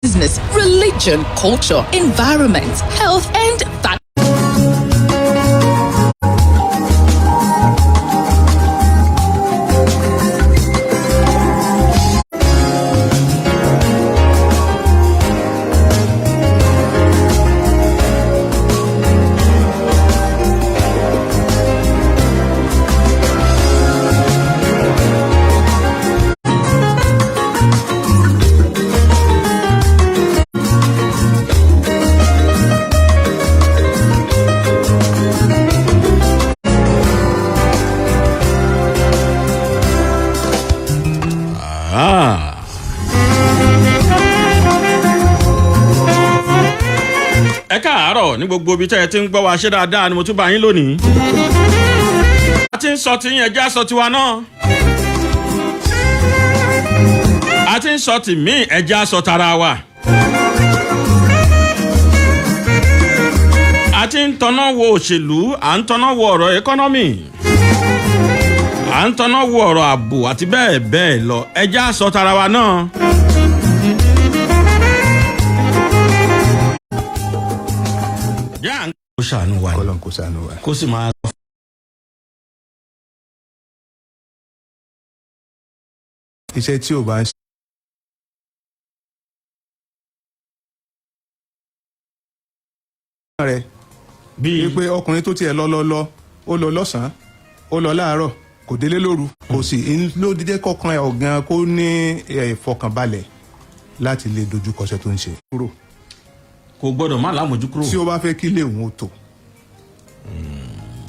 business, religion, culture, environment, health, and family. Ẹ káàárọ̀ ní gbogbo ibi tẹ́ ẹ ti ń gbọ́ wa ṣe dáadáa ni mo tún bá yín lónìí. A ti ń sọ ti yín ẹjẹ́ aṣọ tiwa náà. A ti ń sọ ti mí ẹjẹ́ aṣọ tara wa. A ti ń tọ́nà wo òṣèlú, à ń tọ́nà wo ọ̀rọ̀ ẹkọ́nọ́mì. À ń tọ́nà wo ọ̀rọ̀ ààbò àti bẹ́ẹ̀ bẹ́ẹ̀ lọ ẹjẹ́ aṣọ tara wa náà. Yá kó ṣàánú wa. Kọ́lọ́n kó ṣàánú wa. Kó sì máa. Iṣẹ́ tí ò bá ń ṣe. Rẹ̀ bíi pé ọkùnrin tó tiẹ̀ lọ ó lọ lọ́sàn-án ó lọ láàárọ̀ kò délé lóru kò sì ló dídé kọ̀ọ̀kan ẹ̀ ọ̀gán kó ní ìfọkànbalẹ̀ láti lè dojú kọṣẹ́ tó ń ṣe. Kò gbọ́dọ̀ má lámójú kúrò. Tí ó bá fẹ́ kí ilé òun ó tò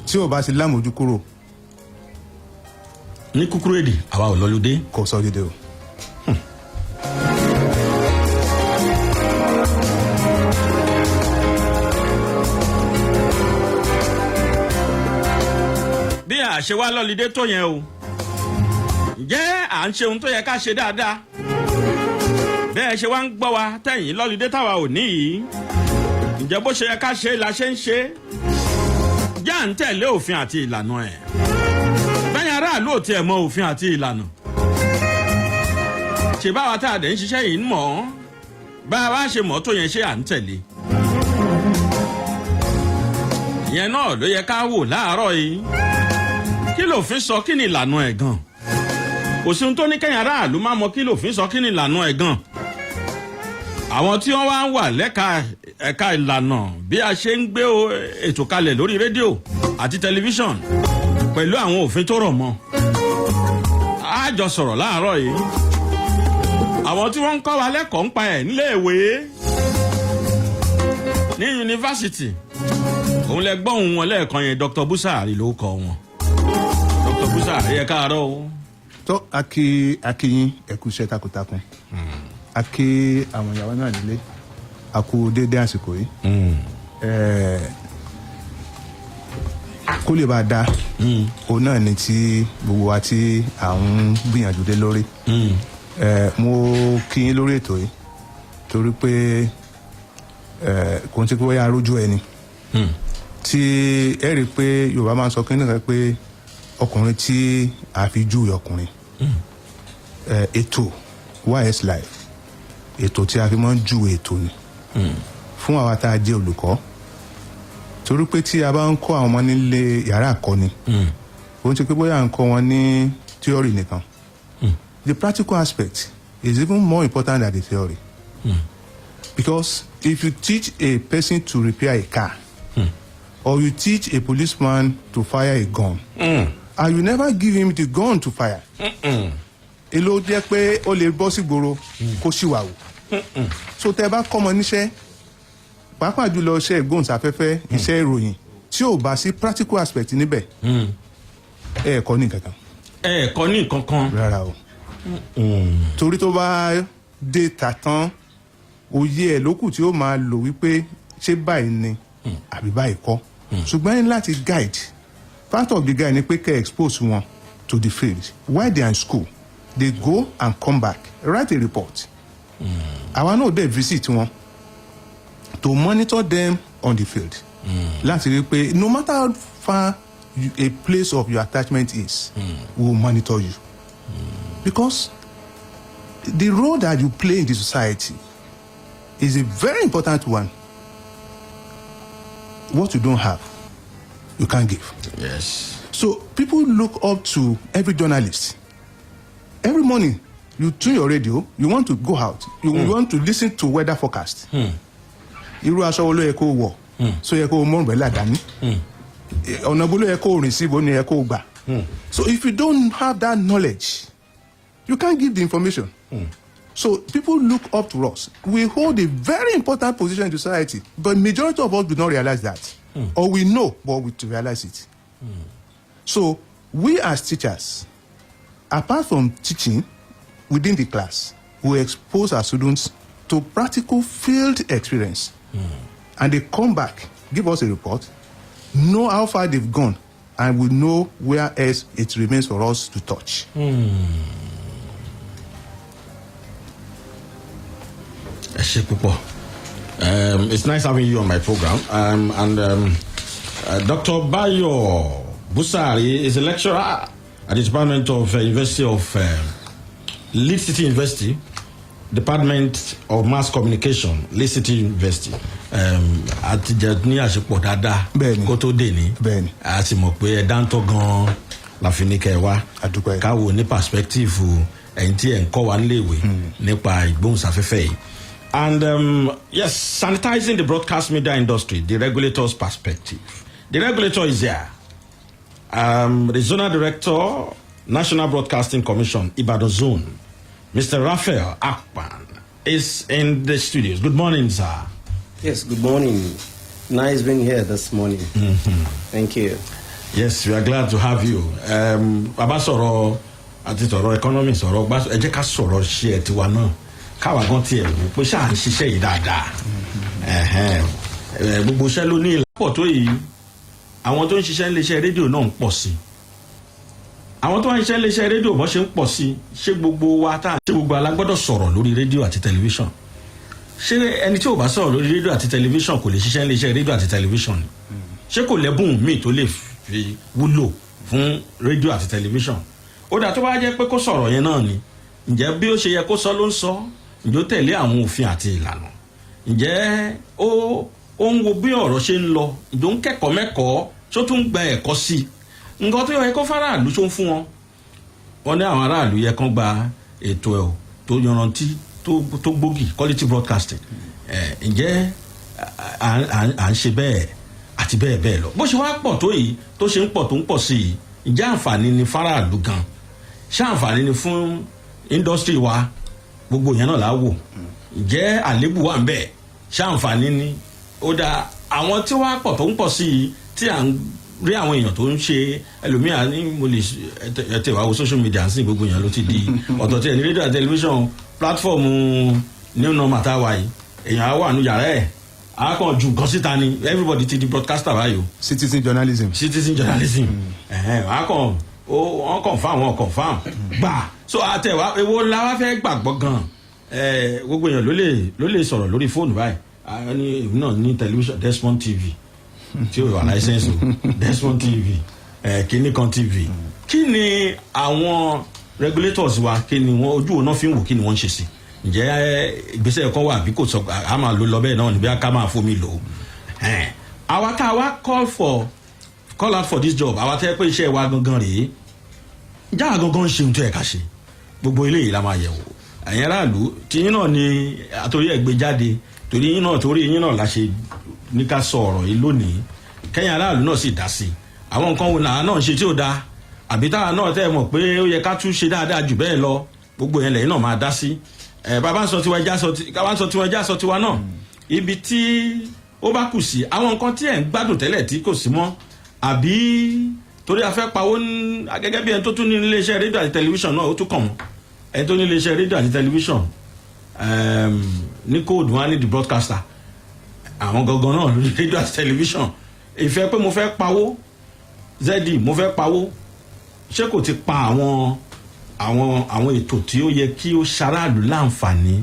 tí ó bá sì lámójú kúrò. Ní kúkúrú èdè àwa ò lọ́lódé. Kò sọ dédé o. Bí a ṣe wá lọ́lídé tó yẹn o ǹjẹ́ à ń ṣe ohun tó yẹ ká ṣe dáadáa bẹ́ẹ̀ ṣe wá ń gbọ́ wa tẹ̀yìn lọ́lídé táwa ò ní yìí ǹjẹ́ bó ṣe yẹ ká ṣe la ṣe ń ṣe já ń tẹ̀lé òfin àti ìlànà ẹ̀ bẹ́ẹ̀ aráàlú ò tiẹ̀ mọ òfin àti ìlànà ṣe báwa tá a dẹ̀ ń ṣiṣẹ́ yìí ń mọ̀ ọ́ bá a wá ṣe mọ̀ tó yẹn ṣe à ń tẹ̀lé ìyẹn náà ló yẹ ká wò láàárọ̀ yìí kí lòfin sọ kí ni ìlànà ẹ̀ gan kò sí ohun tó ní kẹ́yìn aráàlú má mọ kí lòfin sọ kí ni ìlànà ẹ̀ gan àwọn tí wọ́n wá ń wà lẹ́ka ẹ̀ka ìlànà bí a ṣe ń gbé ètò kalẹ̀ lórí rédíò àti tẹlifíṣọ̀n pẹ̀lú àwọn òfin tó rọ̀ mọ́ a jọ sọ̀rọ̀ láàárọ̀ yìí àwọn tí wọ́n ń kọ́ wa lẹ́kọ̀ọ́ ń pa ẹ̀ níléèwé ní yunifásitì òun lẹ gbọ́ ohun wọn lẹ́ẹ̀kan yẹn Dr. Busari ló kọ wọn Dr. Busari ẹ káàárọ̀ o. Tó akíyín ẹ̀kú iṣẹ́ takuntakun akí àwọn ìyàwó náà nílé àkú dédé àsìkò yìí kó lè bá a dá òun náà ni tí gbogbo wa tí à ń gbìyànjú dé lórí mo kí yín lórí ètò yìí torí pé kò ń ṣe pé wọ́n yà rójú ẹni tí ẹ rí i pé Yorùbá máa ń sọ kí nìkan pé ọkùnrin tí a fi júwe ọkùnrin ètò YSlive ètò tí a fi máa ń júwe ètò ni fún àwa tá a jẹ́ olùkọ́ torí pé tí a bá ń kọ́ àwọn ọmọ nílé yàrá àkọ́ni ó ń ṣe pé bóyá à ń kọ́ wọn ní theory nìkan the practical aspect is even more important than the theory because if you teach a person to repair a car or you teach a policeman to fire a gun and you never give him the gun to fire èló jẹ́ pé ó lè bọ́ sí gbòòrò kó ṣìwà wò so tẹ́ bá kọ́mọ níṣẹ́ pàápàá jùlọ iṣẹ́ ìgbóhùnsáfẹ́fẹ́ iṣẹ́ ìròyìn tí ò bá sí practical aspect níbẹ̀ ẹ kọ́ ní kankan. ẹ kọ́ ní kankan. rárá o torí tó bá dé ta tán òye ẹ̀ lókù tí ó máa lò wípé ṣé báyìí ni àbí báyìí kọ́ ṣùgbọ́n ní láti guide part of the guide ni pé kẹ́ expose wọn to the field while they are in school they go and come back write a report àwa náà dé visit wọn to monitor them on the field láti rí pé no matter how far a place of your attachment is we will monitor you because the role that you play in the society is a very important one. What you don't have, you can't give. Yes. So people look up to every journalist. Every morning, you tune your radio, you want to go out, you want to listen to weather forecast. Irú aṣọ wo ló yẹ kó wọ̀, so yẹ kó mú umbrella dání. Ọ̀nà bó ló yẹ kó rìn sí, bó ni yẹ kó gbà. So if you don't have that knowledge, you can't give the information. So people look up to us. We hold a very important position in society, but majority of us do not realize that. Or we know, but we to realize it. So we as teachers, apart from teaching within the class, we expose our students to practical field experience. And they come back, give us a report, know how far they've gone, and we know where else it remains for us to touch. It's nice having you on my program. Dr. Bayo Busari is a lecturer at the Department of University of Leeds City University, Department of Mass Communication, Leeds City University. Àti jẹ́ ní àṣepọ̀ dáadáa kó tó dé ní. A sì mọ̀ pé ẹ̀dá ń tọ́ gan-an la fi ní kẹ́ wá. Káwo ní perspective ẹ̀yìn tí ẹ̀ ń kọ́ wa níléèwé nípa ìgbóhùnsáfẹ́fẹ́ yìí. And yes, sanitizing the broadcast media industry, the regulator's perspective. The regulator is here. The Zonal Director, National Broadcasting Commission, Ibadan Zone, Mr. Raphael Akpan, is in the studios. Good morning, sir. Yes, good morning. Nice being here this morning. Thank you. Yes, we are glad to have you. Baba sọ̀rọ̀ àti sọ̀rọ̀ economy sọ̀rọ̀ ẹ jẹ́ ká sọ̀rọ̀ share tiwa náà. Káwa gan tiẹ̀ wò pé ṣáà ń ṣiṣẹ́ yìí dáadáa. Gbogbo iṣẹ́ ló ní ìlàpọ̀ tó yìí. Àwọn tó ń ṣiṣẹ́ iléeṣẹ́ rédíò náà ń pọ̀ sí. Àwọn tó ń ṣiṣẹ́ iléeṣẹ́ rédíò bọ́ ṣe ń pọ̀ sí. Ṣé gbogbo wa ṣé gbogbo alágbọ́dọ̀ sọ̀rọ̀ lórí rédíò àti tẹlifíṣàn? Ṣé ẹni tí ò bá sọ̀rọ̀ lórí rédíò àti tẹlifíṣàn kò lè ṣiṣẹ́ iléeṣẹ́ rédíò àti tẹlifíṣàn ni? Ṣé kò lẹ́bùn míì tó lè fi wúlò fún rédíò àti tẹlifíṣàn? Ó dà tó bá jẹ́ pé kó sọ̀rọ̀ yẹn náà ni. Ǹjẹ́ bí ó ṣe yẹ kó sọ ló ń sọ? Ǹjẹ́ ó tẹ̀lé àwọn òfin àti ìlànà? Ǹjẹ́ ó ń wo bí ọ̀rọ̀ ṣe ń lọ? Ǹjẹ́ ó ń kẹ́kọ̀ọ́ mẹ́kọ̀ọ́ tó tún gba ẹ̀kọ́ sí i? Nǹkan tó yẹ kó fáráàlú tó ń fún wọn. Wọ́n ní àwọn aráàlú yẹ kán gba ètò ẹ̀ tó yanrantí tó gbógi quality broadcasting. Ǹjẹ́ à ń ṣe bẹ́ẹ̀ àti bẹ́ẹ̀ bẹ́ẹ̀ lọ? Bó ṣe wá pọ̀ tó yìí tó ṣe ń pọ̀ tó ń pọ̀ sí i, ǹjẹ́ àǹfààní ni fáráàlú gan? Ṣé àǹfààní ni fún industry wa? Gbogbo yẹn náà là á wò. Ǹjẹ́ àlébù wà ń bẹ̀? Ṣé àǹfààní ni? Ó dà àwọn tí wàá pọ̀ tó ń pọ̀ sí i tí à ń rí àwọn èèyàn tó ń ṣe ẹlòmíà ní mo lè ẹtẹ̀ wá wo social media sí gbogbo yẹn ló ti di ọ̀tọ̀ tí ẹni rédíò àti tẹlifíṣàn platform new normal tá a wà yìí èèyàn á wà ní yàrá ẹ̀ á kàn ju nǹkan síta ni everybody ti di broadcaster báyìí. Citizen journalism. Wọ́n confam gbà so àtẹ̀wá ewo la wá fẹ́ gbàgbọ́ gan gbogbo èèyàn ló lè sọ̀rọ̀ lórí fóònù báyìí ní èmi náà ní tẹlifíṣàn Desmond TV tí ó wà láìsẹ́ǹsì Desmond TV kíní kan TV kí ni àwọn regulators wa kí ni wọ́n ojú òun náà fi ń wò kí ni wọ́n ń ṣe sí ǹjẹ́ ìgbésẹ̀ kan wà bí kò sọ a máa lò lọ bẹ́ẹ̀ náà níbi ká máa fomi lò àwa tá a wá call out for this job àwa tẹ́ pé iṣẹ́ wa gangan rèé jáà gangan ṣe ohun tó yẹ ká ṣe gbogbo eléyìí la máa yẹ̀ wò ẹ̀yin aráàlú tiyín náà ni àtòrí ẹ̀ gbé jáde torí yín náà torí yín náà la ṣe ní ká sọ ọ̀rọ̀ yìí lónìí kẹ́yìn aráàlú náà sì dá sí i àwọn nǹkan wo làwọn náà ń ṣe tí ò dáa àbí táwọn náà tẹ́ mọ̀ pé ó yẹ ká tún ṣe dáadáa jù bẹ́ẹ̀ lọ gbogbo yẹn lẹ́yìn náà máa dá sí bàbá ń sọ tiwa ẹja sọ tiwa náà ibi tí ó bá kù sí àwọn nǹkan tí ẹ̀ ń gbádùn tẹ́lẹ̀ tí kò sí mọ́ àbí torí a fẹ́ pawó gẹ́gẹ́ bí ẹni tó tún ní iléeṣẹ́ rédíò àti tẹlifíṣàn náà ó tún kàn wọ́n ẹni tó ní iléeṣẹ́ rédíò àti tẹlifíṣàn ní kóòdù wọn á ní the broadcaster àwọn gangan náà lórí rédíò àti tẹlifíṣàn ìfẹ́ pé mo fẹ́ pawó zedi mo fẹ́ pawó ṣé kò ti pa àwọn ètò tí ó yẹ kí ó ṣaráàlú láǹfààní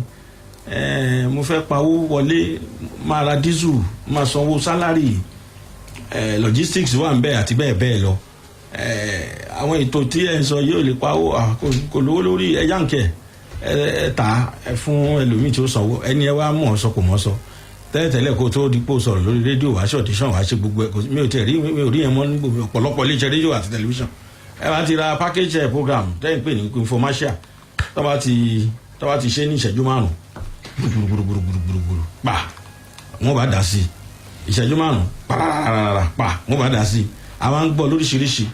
mo fẹ́ pawó wọlé máa ra dísù máa sanwó sálárì logistics wà ń bẹ àti bẹ́ẹ̀ bẹ́ẹ̀ lọ àwọn ètò tí ẹ̀ ń sọ yóò lè pawó kò lówó lórí ẹ̀yà ǹkẹ́ ta fún ẹlòmíì tí ó sanwó ẹni ẹ wá mọ̀ ọ́ sọ kò mọ̀ ọ́ sọ tẹ́lẹ̀tẹ́lẹ̀ kó tó dípò sọ̀rọ̀ lórí rédíò wá ṣe audition wá ṣe gbogbo ẹ̀ mi ò rí yẹn mọ́ ní gbogbo ọ̀pọ̀lọpọ̀ iléeṣẹ́ rédíò àti tẹlifíṣàn ẹ bá ti ra package program tẹ́yìn pé ní infomercial tó bá ti ṣe ní ìṣẹ́jú márùn gbùrùgbùrùgbùrùgbùrù pa wọ́n bá dá sí ìṣẹ́jú márùn pàràràràrà pa wọ́n bá dá sí àwọn ń gbọ́ lóríṣiríṣi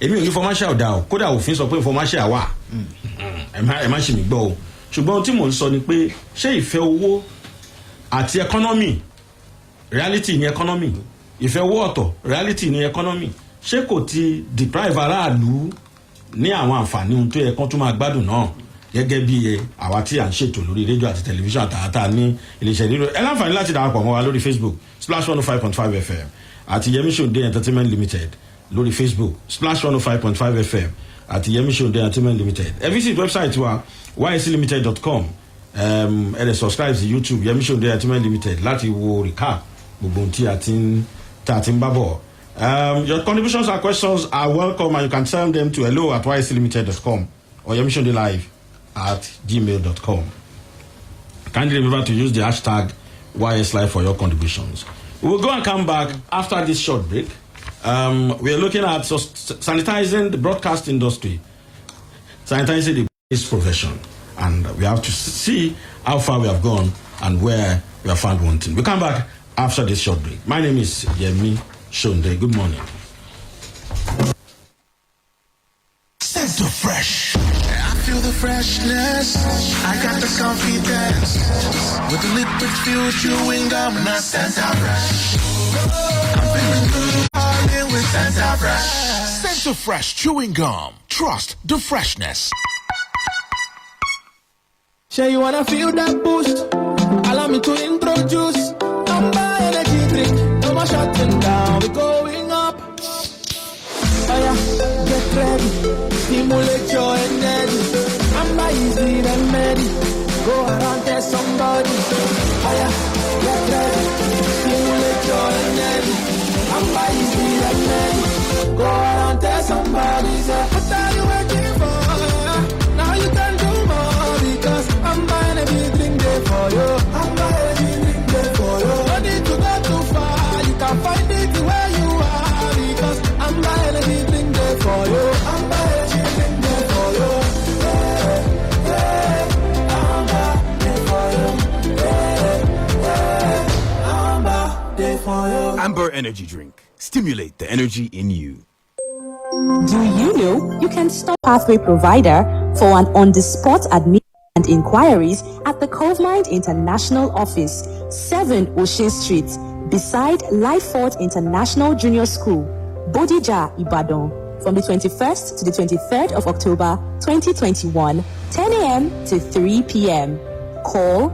èmi ò ní infomercial dá o kódà òfin sọ pé infomercial wà ẹ má ṣe mí gbọ́ o ṣùgbọ́n ohun tí mò ń sọ ni pé ṣé ìfẹ́ owó àti economy reality ni economy ìfẹ́ owó ọ̀tọ̀ reality ni economy ṣé kò ti deprive aráàlú ní àwọn àǹfààní ohun tó yẹ kán tún máa gbádùn náà gẹ́gẹ́ bí àwa tí à ń ṣètò lórí rédíò àti tẹlifíṣàn àtàtà ní iléeṣẹ́ rédíò ẹ láǹfààní láti darapọ̀ mọ́ wa lórí Facebook Splash 105.5 FM àti Yemi Sonde Entertainment Limited lórí Facebook Splash 105.5 FM àti Yemi Sonde Entertainment Limited ẹ visit website wa YSlimited.com ẹ lè subscribe sí YouTube Yemi Sonde Entertainment Limited láti wo recap gbogbo tí a ti ń bá bọ̀. Your contributions and questions are welcome and you can send them to hello@yslimited.com or yemisondelive@gmail.com. Kindly remember to use the hashtag YSlive for your contributions. We will go and come back after this short break. We are looking at sanitizing the broadcast industry, sanitizing the profession, and we have to see how far we have gone and where we have found wanting. We come back after this short break. My name is Yemi Sonde. Good morning. Scent of fresh. I feel the freshness. I got the confidence. With the liquid feel chewing gum, not scent of fresh. I'm feeling good, partying with scent of fresh. Scent of fresh chewing gum. Trust the freshness. Sure you wanna feel that boost? Allow me to introduce Amber Energy Drink. No more shutting down, we're going up. Oh yeah, get ready, stimulate your energy. Amber is the remedy. Go around, tell somebody. Oh yeah, get ready, stimulate your energy. Amber is the remedy. Go around, tell somebody. Say, what are you waiting for? Now you can do more because Amber Energy Drink there for you. Amber Energy Drink there for you. No need to go too far. You can find it where you are because Amber Energy Drink there for you. Amber Energy Drink there for you. Yeah, yeah. Amber there for you. Yeah, yeah. Amber there for you. Amber Energy Drink. Stimulate the energy in you. Do you know you can stop pathway provider for an on-the-spot admission and inquiries at the Covemind International Office, 7 O'Shea Street, beside Lifefort International Junior School, Bodija, Ibadan, from the 21st to the 23rd of October 2021, 10 a.m. to 3 p.m. Call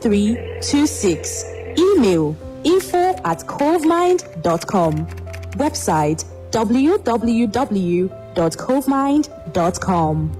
090-7487-5326. Email info@covemind.com. Website www.covemind.com.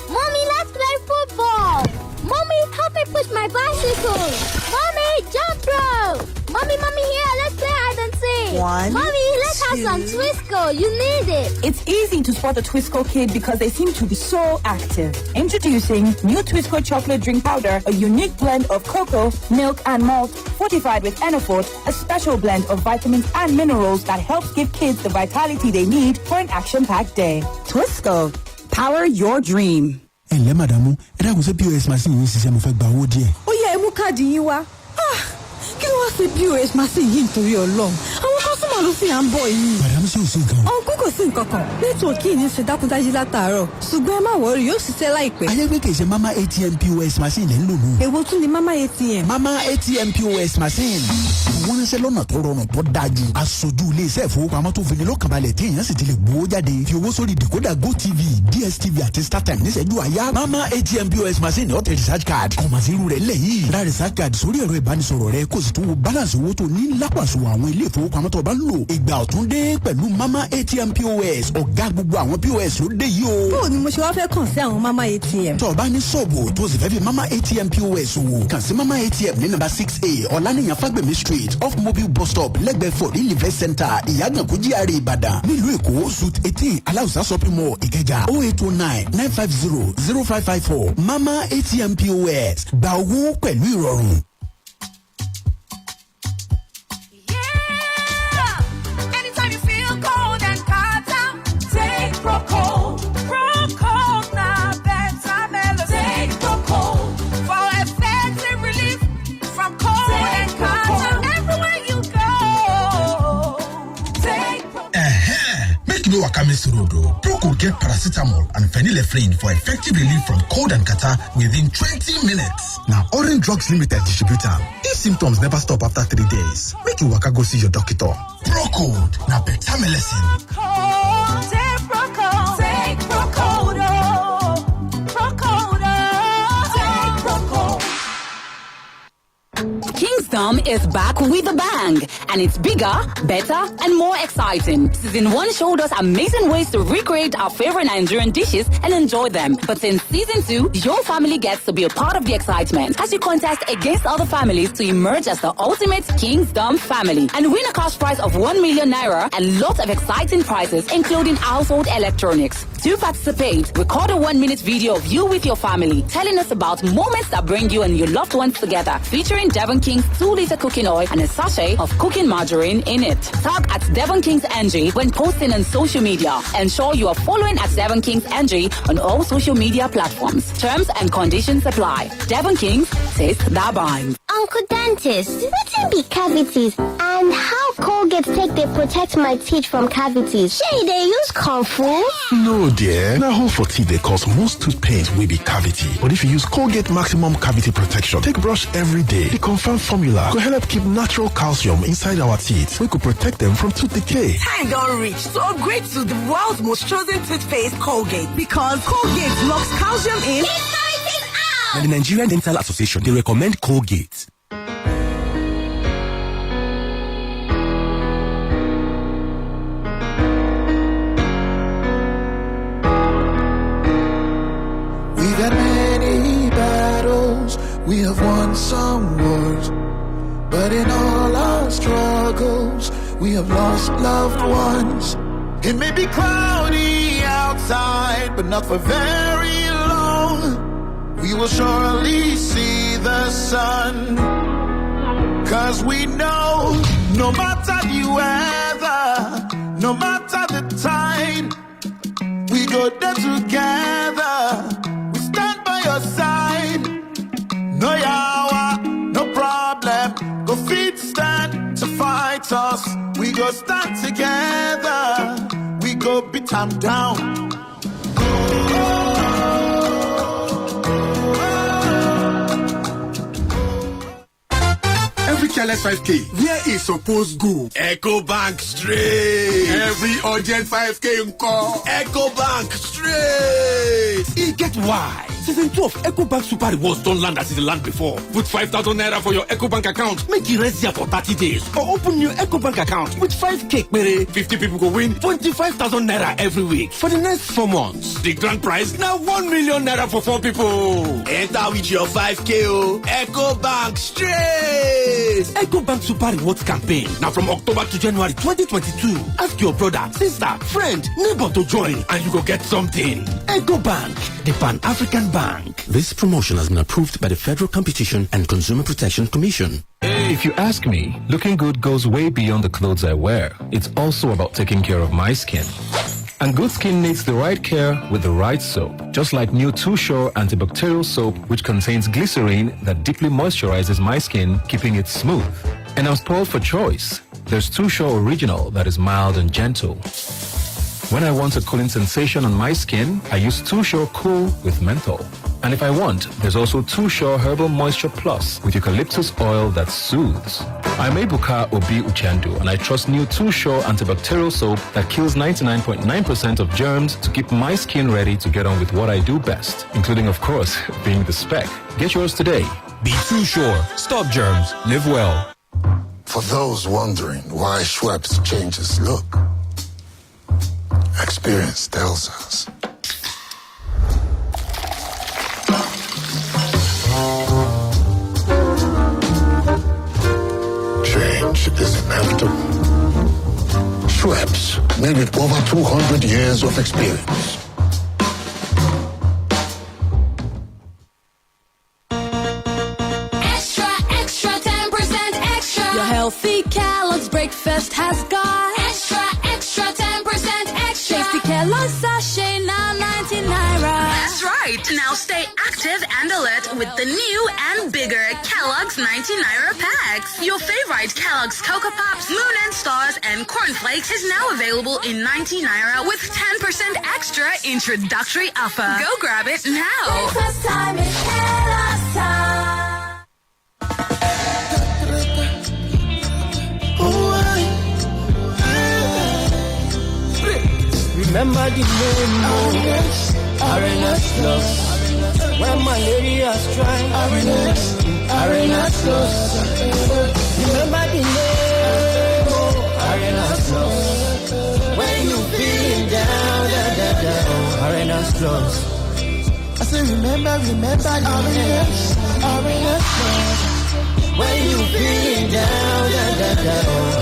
Mommy, let's play football. Mommy, help me push my bicycle. Mommy, jump rope. Mommy, here, let's play hide and seek. Mommy, let's have some Twisco. You need it. It's easy to spot a Twisco kid because they seem to be so active. Introducing new Twisco chocolate drink powder, a unique blend of cocoa, milk, and malt, fortified with Enofort, a special blend of vitamins and minerals that helps give kids the vitality they need for an action-packed day. Twisco, power your dream. ẹ ǹlẹ́ màdàmú ẹ dákun sí POS machine yìí ṣiṣẹ́ mo fẹ́ gba owó díẹ̀. ó yẹ ẹ mú káàdì yín wá. kí ló wá sí POS machine yìí nítorí Ọlọ́run àwọn kọ́sùmọ̀ ló sì à ń bọ̀ yìí. màdàmú sì ò sí nǹkan. ọ̀nkú kò sí nǹkan kan nẹ́tíwọ̀kì yìí ń ṣe dákúndájí látàárọ̀ ṣùgbọ́n ẹ má wọrí yóò ṣiṣẹ́ láìpẹ́. ayégbé kì í ṣe mama ATM POS machine lẹ́ ń lò nù. èwo tún ni mama ATM. mama ATM POS machine wọ́n ránṣẹ́ lọ́nà tó rọrùn tó dájú. aṣojú iléeṣẹ́ ìfowópamọ́ tó fini lọ́kànbalẹ̀ tí èèyàn sì ti lè gbowó jáde fi owó sórí decoder GoTV DSTV àti StarTime níṣẹ́jú àyà. mama ATM POS machine ọ̀tẹ̀ research card kọ̀mọ̀síru rẹ̀ lẹ́yìn ra research card sórí ẹ̀rọ ìbánisọ̀rọ̀ rẹ kó sì tún wo balance owó tó ní lápàṣọ àwọn ilé ìfowópamọ́ tó bá ń lò. ìgbà ọ̀tún dé pẹ̀lú mama ATM POS ọ̀gá gbogbo àwọn POS ló dé yìí o. bó o ni mo ṣe wá fẹ́ kàn sí àwọn mama ATM. tó o bá ní ṣọ́ọ̀bù tó sì fẹ́ fi mama ATM POS wò kàn sí mama ATM ní nàmbà 6A ọ̀lànìyàn fagbemi street off mobile bus stop lẹ́gbẹ̀ẹ́ for real event center ìyàgànkú GRA Ìbàdàn. nílùú Èkó suite 18 aláùsá shopping mall Ìkẹjà 08099500554 mama ATM POS gba owó pẹ̀lú ìrọ̀rùn. Anytime you feel cold and catarrh, take Procold. Procold now better melody. Take Procold for effective relief from cold and catarrh. Everywhere you go, take Procold. Make no waka miss road. Procold get paracetamol and phenylephrine for effective relief from cold and catarrh within 20 minutes. Now, Orange Drugs Limited distributor. If symptoms never stop after 3 days, make you waka go see your doctor. Procold, now better medicine. Take Procold. Take Procold. Procold. Take Procold. Kingsdom is back with a bang, and it's bigger, better, and more exciting. Season 1 showed us amazing ways to recreate our favorite Nigerian dishes and enjoy them. But in Season 2, your family gets to be a part of the excitement as you contest against other families to emerge as the ultimate Kingsdom family and win a cash prize of 1 million naira and lots of exciting prizes, including household electronics. To participate, record a 1-minute video of you with your family, telling us about moments that bring you and your loved ones together, featuring Devon King's 2-liter cooking oil and a sachet of cooking margarine in it. Tag at Devon King's NG when posting on social media. Ensure you are following at Devon King's NG on all social media platforms. Terms and conditions apply. Devon King's, taste that binds. Uncle Dentist, what be cavities and how Colgate take they protect my teeth from cavities? Say they use Kung Fu? No, dear. Now, hole for teeth they cause most tooth pains will be cavity. But if you use Colgate Maximum Cavity Protection, take brush every day. The confirmed formula could help keep natural calcium inside our teeth. We could protect them from tooth decay. Time don't reach to upgrade to the world's most chosen toothpaste, Colgate, because Colgate locks calcium in. And the Nigerian Dental Association, they recommend Colgate. We've had many battles, we have won some wars, but in all our struggles, we have lost loved ones. It may be cloudy outside, but not for very long. We will surely see the sun, 'cause we know no matter the weather, no matter the tide, we go there together, we stand by your side. No yawa, no problem, go fit stand to fight us. We go stand together, we go beat them down. Every careless 5K, where is supposed go? Echo Bank straight. Every urgent 5K call. Echo Bank straight. E get why. Season 12, Echo Bank Super Rewards don't land as it land before. Put 5,000 naira for your Echo Bank account. Make it rest here for 30 days. Or open your Echo Bank account with 5K. 50 people go win 25,000 naira every week for the next 4 months. The grand prize now 1 million naira for 4 people. Enter with your 5K. Echo Bank straight. Echo Bank Super Rewards campaign. Now from October to January 2022. Ask your brother, sister, friend, neighbor to join and you go get something. Echo Bank, the Pan-African Bank. This promotion has been approved by the Federal Competition and Consumer Protection Commission. If you ask me, looking good goes way beyond the clothes I wear. It's also about taking care of my skin. And good skin needs the right care with the right soap. Just like new Too Sure antibacterial soap, which contains glycerine that deeply moisturizes my skin, keeping it smooth. And I'm spoiled for choice. There's Too Sure Original that is mild and gentle. When I want a cooling sensation on my skin, I use Too Sure Cool with menthol. And if I want, there's also Too Sure Herbal Moisture Plus with eucalyptus oil that soothes. I'm Ebuka Obi Uchendu, and I trust new Too Sure antibacterial soap that kills 99.9% of germs to keep my skin ready to get on with what I do best, including, of course, being the spec. Get yours today. Be Too Sure. Stop germs. Live well. For those wondering why Schweppes changes look, experience tells us. Change age is inevitable. Schweppes, made with over 200 years of experience. Extra, extra, 10% extra. Your healthy Kellogg's breakfast has got extra, extra, 10% extra. Tasty Kellogg's sachet, now 90 naira. That's right. Now stay active and alert with the new and bigger Kellogg's 90 naira packs. Your favorite Kellogg's Cocoa Pops, Moon and Stars, and Cornflakes is now available in 90 naira with 10% extra introductory offer. Go grab it now. Breakfast time is Kellogg's time. Remember the name, Arena's Plus. When malaria strikes, Arena's Plus. Remember the name, Arena's Plus. When you feeling down, Arena's Plus. I say remember the name, Arena's Plus. When you feeling down,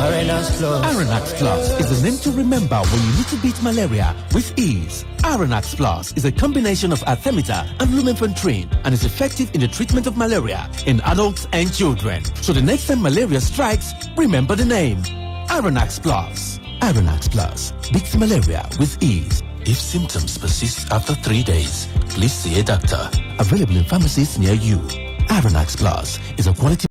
Arenax Plus. Arenax Plus is the name to remember when you need to beat malaria with ease. Arenax Plus is a combination of artemether and lumefantrine and is effective in the treatment of malaria in adults and children. So the next time malaria strikes, remember the name. Arenax Plus. Arenax Plus beats malaria with ease. If symptoms persist after 3 days, please see a doctor. Available in pharmacies near you. Arenax Plus is a quality.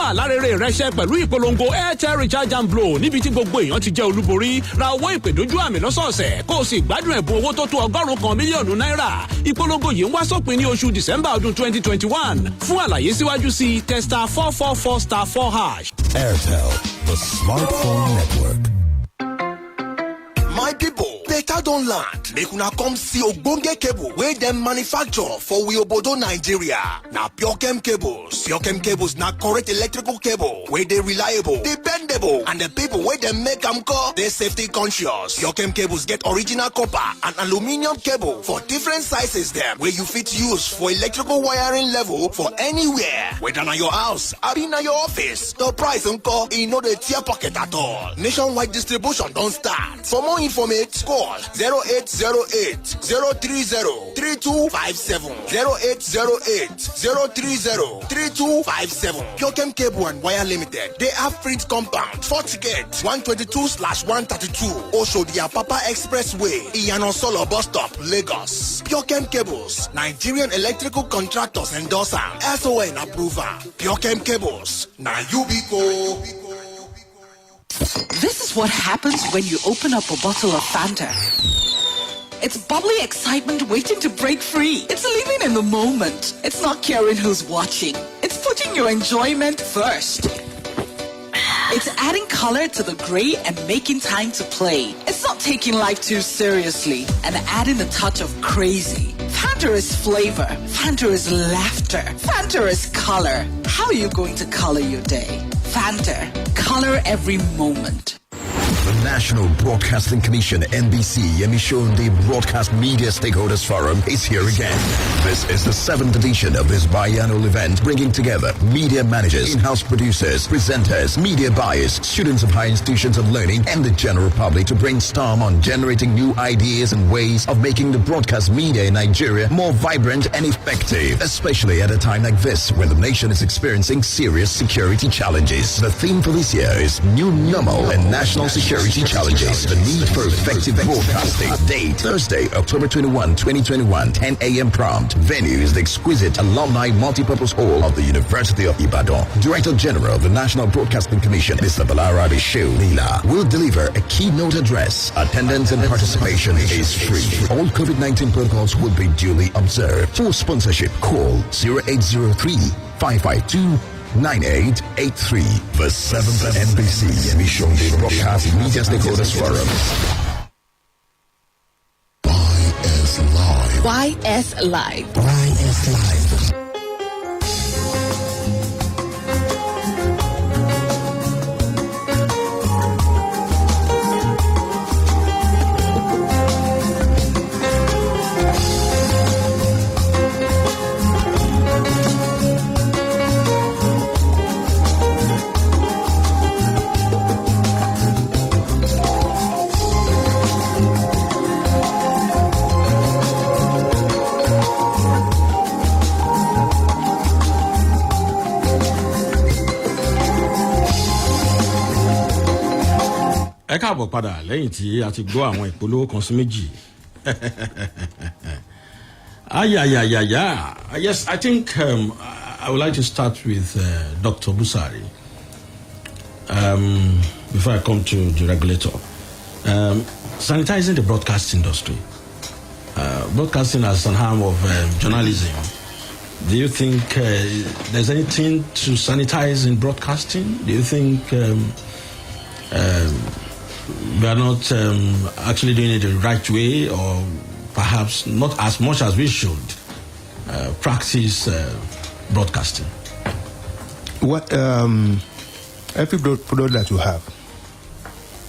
Alárèrè rẹṣẹ pẹ̀lú ìpolongo Airtel Recharge and Blow níbi tí gbogbo èèyàn ti jẹ́ olúborí ra owó ìpèdójú àmì lọ́sọ̀ọ̀sẹ̀ kó o sì gbádùn ẹ̀bùn owó tó tó $100 mílíọ̀nù náírà. Ìpolongo yìí ń wá sópin ní oṣù December ọdún 2021. Fún àlàyé síwájú sí testa 444*4#. Airtel, the smartphone network. My people, better don land. Make una come see ogbonge cable wey dem manufacture for Obodo, Nigeria. Na PureChem cables. PureChem cables na correct electrical cable wey dey reliable, dependable, and the people wey dem make am call dey safety conscious. PureChem cables get original copper and aluminium cable for different sizes dem wey you fit use for electrical wiring level for anywhere. Whether na your house, abi na your office, the price nko e no dey tear pocket at all. Nationwide distribution don start. For more information, call 0808 030 3257. 0808 030 3257. PureChem Cable and Wire Limited. They have print compound, Fort Gate, 122/132. Oshodi Papa Expressway, Iyano Solo Bus Stop, Lagos. PureChem Cables, Nigerian Electrical Contractors endorser, SON approver. PureChem Cables, na Yubico. This is what happens when you open up a bottle of Fanta. It's bubbly excitement waiting to break free. It's living in the moment. It's not caring who's watching. It's putting your enjoyment first. It's adding color to the gray and making time to play. It's not taking life too seriously and adding a touch of crazy. Fanta is flavor. Fanta is laughter. Fanta is color. How are you going to color your day? Fanta. Color every moment. The National Broadcasting Commission, NBC, Yemi Sonde Broadcast Media Stakeholders Forum is here again. This is the 7th edition of this biannual event, bringing together media managers, in-house producers, presenters, media buyers, students of high institutions of learning, and the general public to brainstorm on generating new ideas and ways of making the broadcast media in Nigeria more vibrant and effective, especially at a time like this when the nation is experiencing serious security challenges. The theme for this year is New Normal and National Security Challenges, the need for effective broadcasting. Date, Thursday, October 21, 2021, 10 a.m. prompt. Venue is the exquisite Alumni Multipurpose Hall of the University of Ibadan. Director General of the National Broadcasting Commission, Mr. Balarabe Shehu Lila, will deliver a keynote address. Attendance and participation is free. All COVID-19 protocols will be duly observed. For sponsorship, call 0803 552 9883. The 7th NBC Yemi Sonde Broadcast Media Stakeholders Forum. YSlive. YSlive. káàbọ̀ padà lẹ́yìn tí a ti gbọ́ àwọn ìpolówó kan sí méjì. Yes, I think I would like to start with Dr. Busari before I come to the regulator. Sanitizing the broadcast industry. Broadcasting as an arm of journalism. Do you think there's anything to sanitize in broadcasting? Do you think we are not actually doing it the right way, or perhaps not as much as we should practice broadcasting? What every product that you have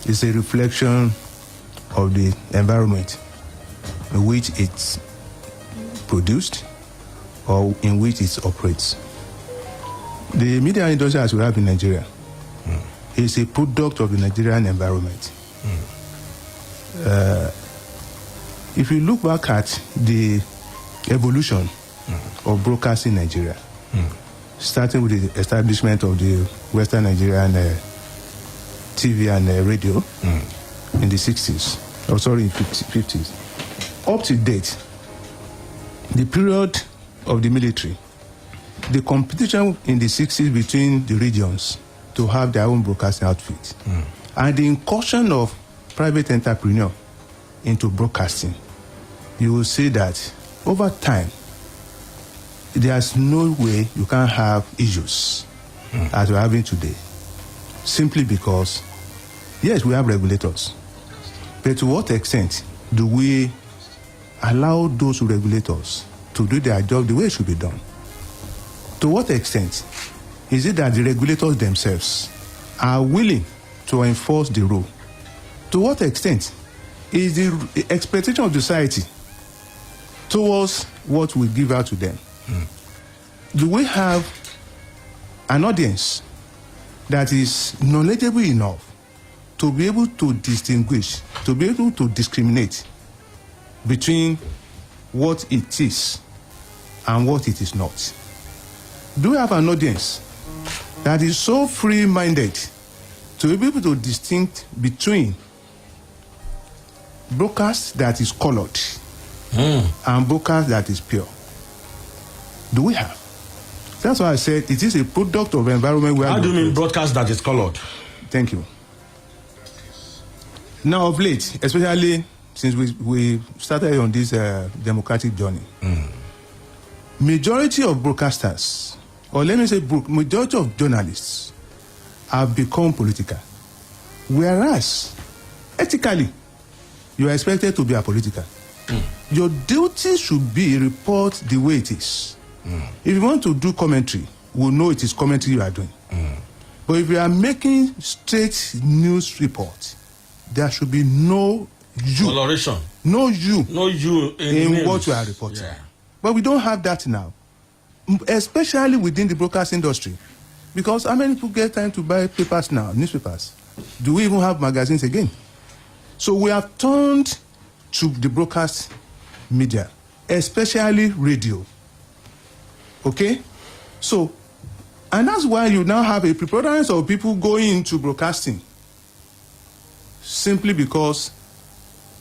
is a reflection of the environment in which it's produced or in which it operates. The media industry as we have in Nigeria is a product of the Nigerian environment. If you look back at the evolution of broadcasting in Nigeria, starting with the establishment of the Western Nigerian TV and radio in the 60s, or sorry, 50s, up to date, the period of the military, the competition in the 60s between the regions to have their own broadcasting outfit, and the incursion of private entrepreneur into broadcasting, you will see that over time, there's no way you can have issues as we're having today, simply because, yes, we have regulators, but to what extent do we allow those regulators to do their job the way it should be done? To what extent is it that the regulators themselves are willing to enforce the rule? To what extent is the expectation of society towards what we give out to them? Do we have an audience that is knowledgeable enough to be able to distinguish, to be able to discriminate between what it is and what it is not? Do we have an audience that is so free-minded to be able to distinct between broadcast that is colored and broadcast that is pure? Do we have? That's why I said it is a product of environment where... How do you mean broadcast that is colored? Thank you. Now, of late, especially since we started on this democratic journey, majority of broadcasters, or let me say majority of journalists, have become political. Whereas, ethically, you are expected to be apolitical. Your duty should be report the way it is. If you want to do commentary, we'll know it is commentary you are doing. But if you are making straight news report, there should be no you. Coloration. No you. No you in what you are reporting. Yeah. But we don't have that now, especially within the broadcast industry. Because how many people get time to buy papers now, newspapers? Do we even have magazines again? So we have turned to the broadcast media, especially radio. Okay? So, and that's why you now have a preponderance of people going into broadcasting, simply because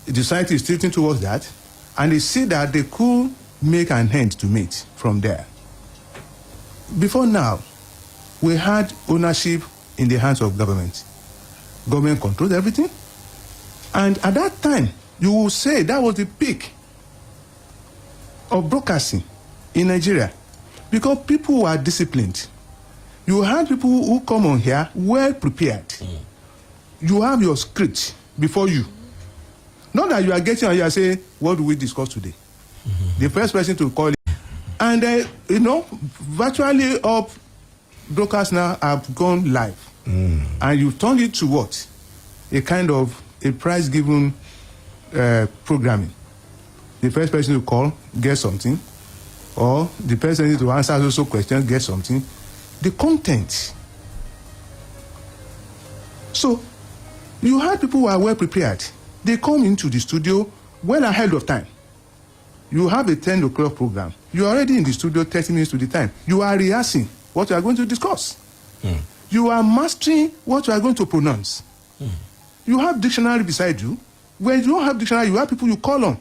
the society is tilting towards that, and they see that they could make an end to meet from there. Before now, we had ownership in the hands of government. Government controls everything. And at that time, you will say that was the peak of broadcasting in Nigeria, because people were disciplined. You had people who come on here well prepared. You have your script before you. Not that you are getting on here and saying, what do we discuss today? The first person to call it. And, virtually all broadcasts now have gone live. And you turned it to what? A kind of a prize-given programming. The first person to call gets something, or the person to answer also questions gets something. The content. So, you had people who are well prepared. They come into the studio well ahead of time. You have a 10 o'clock program. You are already in the studio 30 minutes to the time. You are rehearsing what you are going to discuss. You are mastering what you are going to pronounce. You have dictionary beside you. When you don't have dictionary, you have people you call on.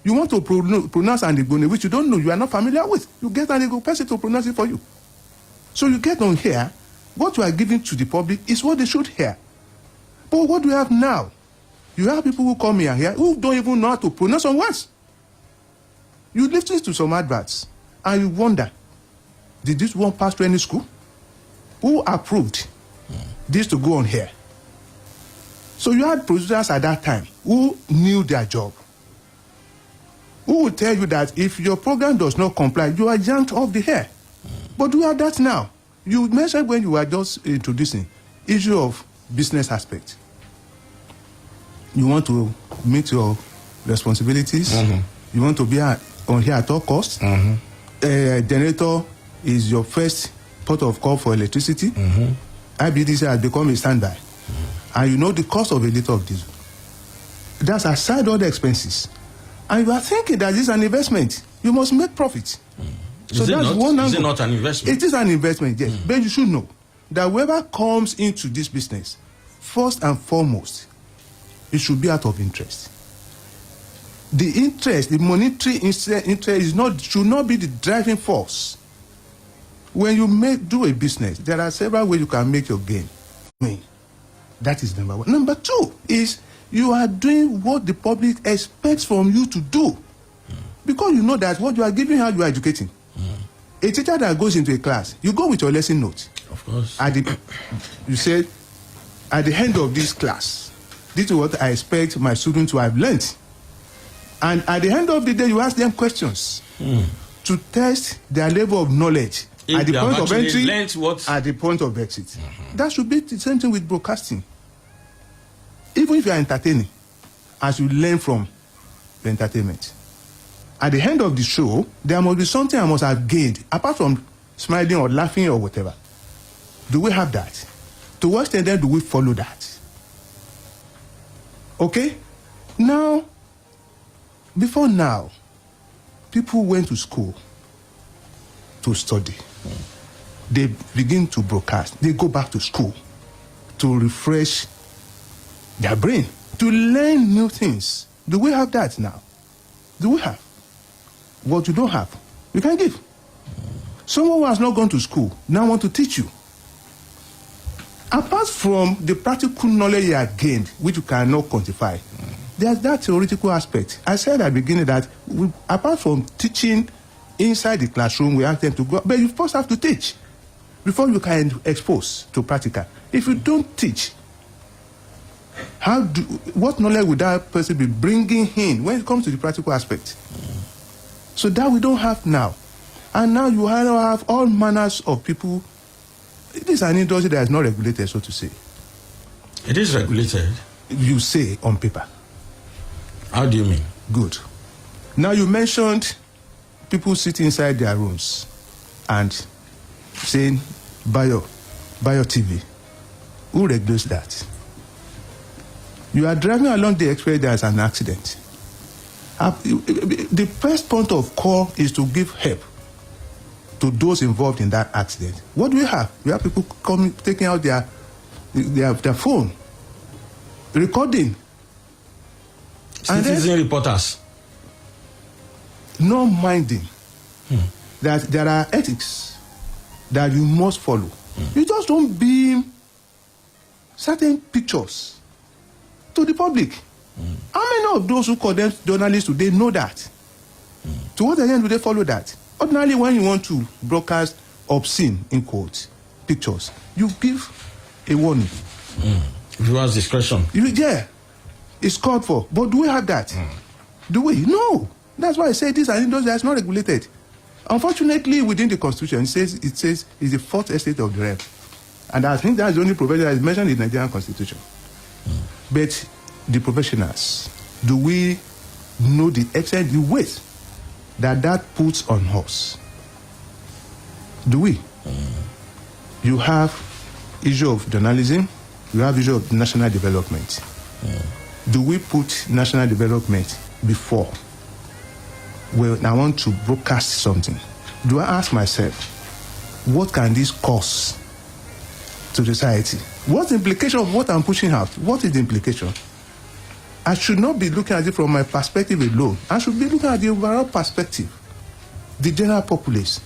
You want to pronounce an Igbo which you don't know, you are not familiar with. You get an Igbo person to pronounce it for you. So you get on here, what you are giving to the public is what they should hear. But what do you have now? You have people who come here who don't even know how to pronounce some words. You listen to some adverts and you wonder, did this one pass to any school? Who approved this to go on here? So you had producers at that time who knew their job, who would tell you that if your program does not comply, you are jumped off the air. But we have that now. You mentioned when you were just introducing issue of business aspect. You want to meet your responsibilities. You want to be on here at all costs. Generator is your first port of call for electricity. IBDC has become a standby. And you know the cost of a liter of diesel. That's aside all the expenses. And you are thinking that this is an investment. You must make profit. So that's one angle. Is it not an investment? It is an investment, yes. But you should know that whoever comes into this business, first and foremost, it should be out of interest. The interest, the monetary interest should not be the driving force. When you do a business, there are several ways you can make your gain. That is number one. Number two is you are doing what the public expects from you to do. Because you know that what you are giving her, you are educating. A teacher that goes into a class, you go with your lesson note. Of course. You say, at the end of this class, this is what I expect my students to have learned. And at the end of the day, you ask them questions to test their level of knowledge at the point of entry, at the point of exit. That should be the same thing with broadcasting. Even if you are entertaining, as you learn from the entertainment. At the end of the show, there must be something I must have gained, apart from smiling or laughing or whatever. Do we have that? To what extent then do we follow that? Okay? Now, before now, people went to school to study. They begin to broadcast. They go back to school to refresh their brain, to learn new things. Do we have that now? Do we have? What you don't have, you can give. Someone who has not gone to school now want to teach you. Apart from the practical knowledge you have gained, which you cannot quantify, there's that theoretical aspect. I said at the beginning that apart from teaching inside the classroom, we ask them to go, but you first have to teach before you can expose to practical. If you don't teach, what knowledge would that person be bringing in when it comes to the practical aspect? So that we don't have now. And now you have all manners of people. It is an industry that is not regulated, so to say. It is regulated? You say on paper. How do you mean? Good. Now you mentioned people sitting inside their rooms and saying, buy your TV. Who regulates that? You are driving along the express, there is an accident. The first point of call is to give help to those involved in that accident. What do we have? We have people taking out their phone, recording. Citizen reporters. Not minding that there are ethics that you must follow. You just don't beam certain pictures to the public. How many of those who call them journalists today know that? To what extent do they follow that? Ordinarily, when you want to broadcast obscene, in quotes, pictures, you give a warning. Viewers' discretion. Yeah, it's called for. But do we have that? Do we? No. That's why I say this is an industry that's not regulated. Unfortunately, within the Constitution, it says it's the fourth estate of the realm. And I think that's the only provision that is mentioned in the Nigerian Constitution. But the professionals, do we know the extent, the weight that puts on us? Do we? You have issue of journalism, you have issue of national development. Do we put national development before? Well, I want to broadcast something. Do I ask myself, what can this cost to society. What's the implication of what I'm pushing out? What is the implication? I should not be looking at it from my perspective alone. I should be looking at the overall perspective, the general populace.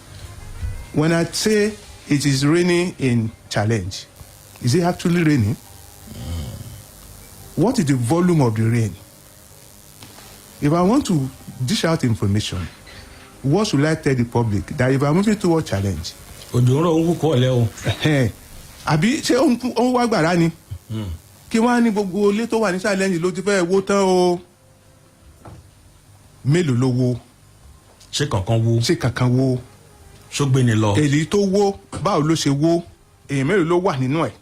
When I say it is raining in Challenge, is it actually raining? What is the volume of the rain? If I want to dish out information, what should I tell the public? That if I'm moving towards Challenge, àbí ṣé òun wá gbàrà ni kí wọ́n á ní gbogbo ilé tó wà ní Challenge ló ti fẹ́ wó tán o mélòó ló wó ṣé kankan wó ṣógbé ni lọ èyí tó wó báwo ló ṣe wó èyàn mélòó ló wà nínú ẹ̀.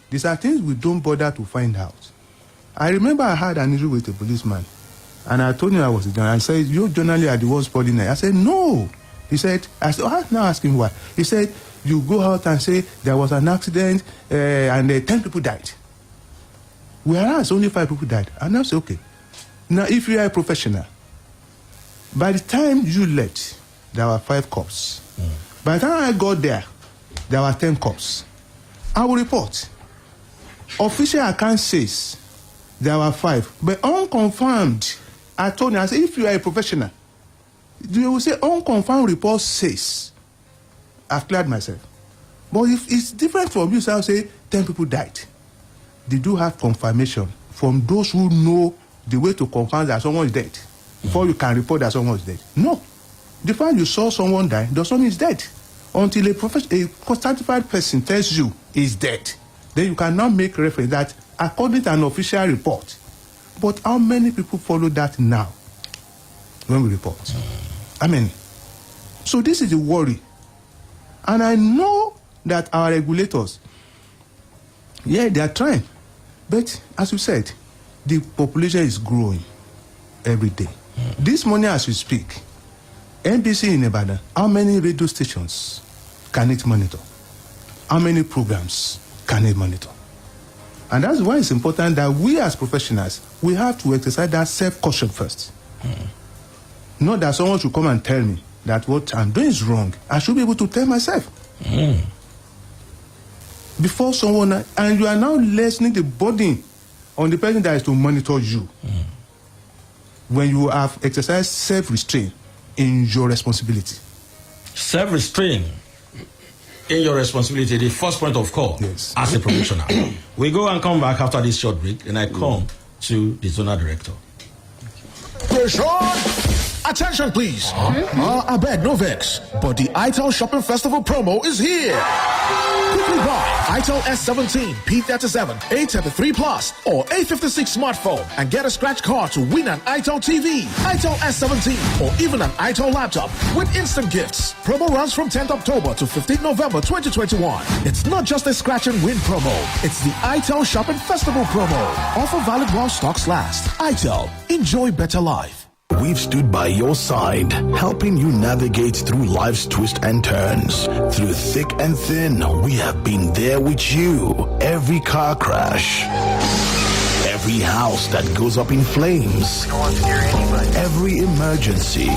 These are things we don't bother to find out. I remember I had an issue with a policeman and I told him I was a journalist. I said, "You journalists are the ones spoiling it." I said, "No." He said, I now ask him why. He said, "You go out and say there was an accident and 10 people died. Whereas only 5 people died." And I said, "Okay. Now, if you are a professional, by the time you left, there were 5 cops. By the time I got there were 10 cops. I will report. Official account says there were 5, but unconfirmed. I told him, I said, if you are a professional, you will say unconfirmed report says. I've cleared myself. But if it's different from you, so I'll say 10 people died. They do have confirmation from those who know the way to confirm that someone is dead before you can report that someone is dead. No. The fact you saw someone die doesn't mean he's dead. Until a certified person tells you he's dead, then you can now make reference that according to an official report. But how many people follow that now when we report? I mean, so this is the worry. And I know that our regulators, they are trying. But as you said, the population is growing every day. This morning as we speak, NBC in Ibadan, how many radio stations can it monitor? How many programs can it monitor? And that's why it's important that we as professionals, we have to exercise that self-caution first. Not that someone should come and tell me that what I'm doing is wrong. I should be able to tell myself. Before someone, and you are now lessening the burden on the person that is to monitor you. When you have exercised self-restraint in your responsibility. Self-restraint in your responsibility, the first point of call as a professional. We go and come back after this short break, and I come to the zonal director. Attention, please. I beg, no vex. But the ITEL Shopping Festival promo is here. Quickly buy ITEL S17, P37, A33 Plus, or A56 smartphone and get a scratch card to win an ITEL TV, ITEL S17, or even an ITEL laptop with instant gifts. Promo runs from 10th October to 15th November 2021. It's not just a scratch and win promo. It's the ITEL Shopping Festival promo. Offer valid while stocks last. ITEL. Enjoy better life. We've stood by your side, helping you navigate through life's twists and turns. Through thick and thin, we have been there with you. Every car crash, every house that goes up in flames, every emergency,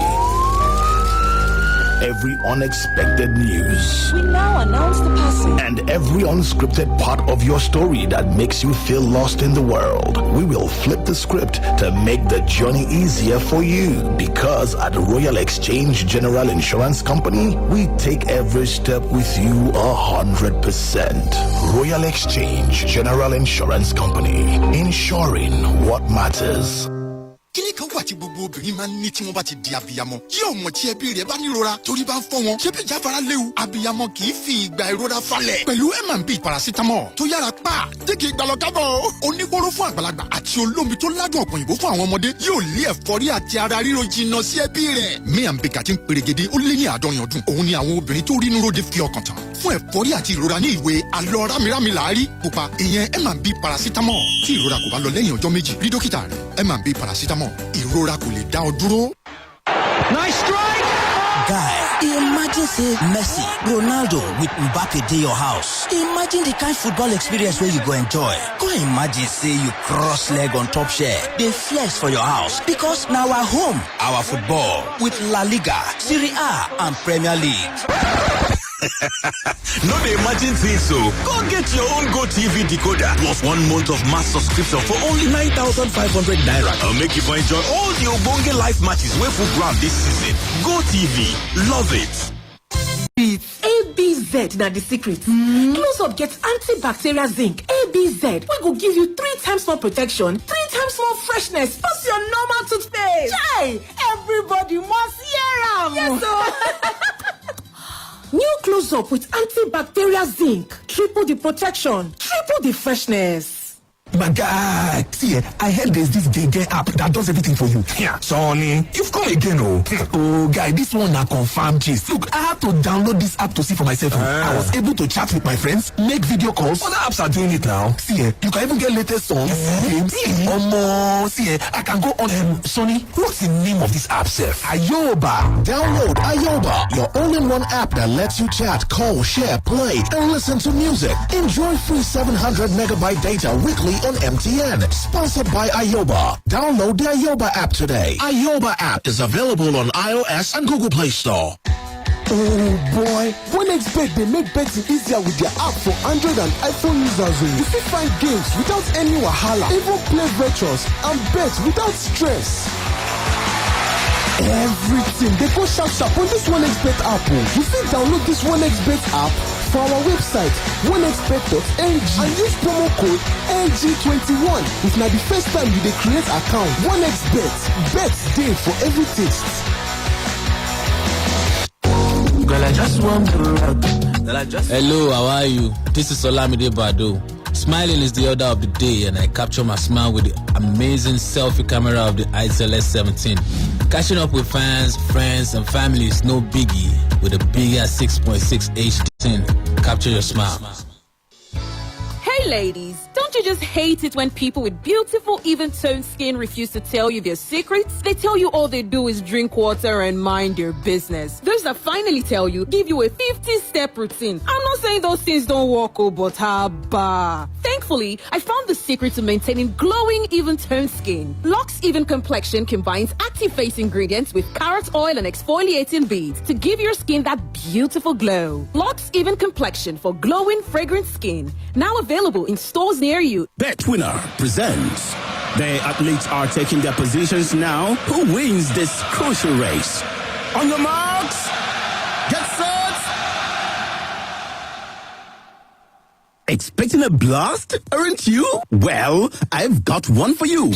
every unexpected news. We now announce the passing. And every unscripted part of your story that makes you feel lost in the world. We will flip the script to make the journey easier for you. Because at Royal Exchange General Insurance Company, we take every step with you 100%. Royal Exchange General Insurance Company. Insuring what matters. kíní kan wà tí gbogbo obìnrin máa ń ní tí wọ́n bá ti di abiyamọ tí ọmọ tí ẹbí rẹ̀ bá nírora torí bá ń fọ́ wọn ṣé bí jáfara léwu abiyamọ kì í fi ìgbà ìrora falẹ̀ pẹ̀lú M&B paracetamol tó yára pa dígì ìgbàlọ́kábọ̀ oníkóró fún àgbàlagbà àti olómi tó ládùn ọ̀pọ̀ òyìnbó fún àwọn ọmọdé yóò lé ẹ̀fọ́rí àti ara ríro jìnnà sí ẹbí rẹ̀ M&B kàti ń perégedé ó lé ní 70 ọdún òun ni àwọn obìnrin tó rí inú ròde fi ọkàn tán fún ẹ̀fọ́rí àti ìrora ní ìwé alọ́ rámírámí làárí pupa ìyẹn M&B paracetamol tí ìrora kò bá lọ lẹ́yìn ọjọ́ méjì rí dókítà rẹ̀ M&B paracetamol ìrora kò lè dá ọ dúró. Nice strike! Guy, imagine say Messi, Ronaldo with Mbappe dey your house. Imagine the kind football experience wey you go enjoy. Go imagine say you cross leg on top chair, dey flex for your house because na our home, our football with La Liga, Serie A and Premier League. No, they imagine things so. Go get your own GoTV decoder plus 1 month of mass subscription for only 9,500 naira. I'll make you enjoy all the Obonge live matches wey full ground this season. GoTV, love it. It's ABZ na the secret. Close Up gets antibacterial zinc. ABZ, we go give you 3 times more protection, 3 times more freshness, plus your normal toothpaste. Chai! Everybody must hear am. Yes, sir. New Close Up with antibacterial zinc. Triple the protection, triple the freshness. My guy, see, I heard there's this JJ app that does everything for you. Yeah, Sonny, you've come again, oh. Oh, guy, this one na confirm gist. Look, I had to download this app to see for myself. I was able to chat with my friends, make video calls. Other apps are doing it now. See, you can even get latest songs, games. See, I can go on. Sonny, what's the name of this app, sir? Ayoba. Download Ayoba, your all-in-one app that lets you chat, call, share, play, and listen to music. Enjoy free 700 megabyte data weekly on MTN. Sponsored by Ayoba. Download the Ayoba app today. Ayoba app is available on iOS and Google Play Store. Oh boy, OneXBet they make betting easier with their app for Android and iPhone users. You can find games without any wahala, even play virtuals and bet without stress. Everything they go sharp on this OneXBet app. You can download this OneXBet app for our website onexbet.ng and use promo code NG21 if na the first time you dey create account. OneXBet, bets day for every taste. Girl, I just want to rock. Hello, how are you? This is Olamide Bado. Smiling is the order of the day, and I capture my smile with the amazing selfie camera of the YSlive 17. Catching up with fans, friends, and family is no biggie with a bigger 6.6 HD. Capture your smile. Hey ladies, don't you just hate it when people with beautiful, even-toned skin refuse to tell you their secrets? They tell you all they do is drink water and mind their business. Those that finally tell you, give you a 50-step routine. I'm not saying those things don't work, but haba. Thankfully, I found the secret to maintaining glowing, even-toned skin. Lux Even Complexion combines active face ingredients with carrot oil and exfoliating beads to give your skin that beautiful glow. Lux Even Complexion for glowing, fragrant skin. Now available in stores near you. BetWinner presents. The athletes are taking their positions now. Who wins this crucial race? On your marks, get set. Expecting a blast, aren't you? Well, I've got one for you.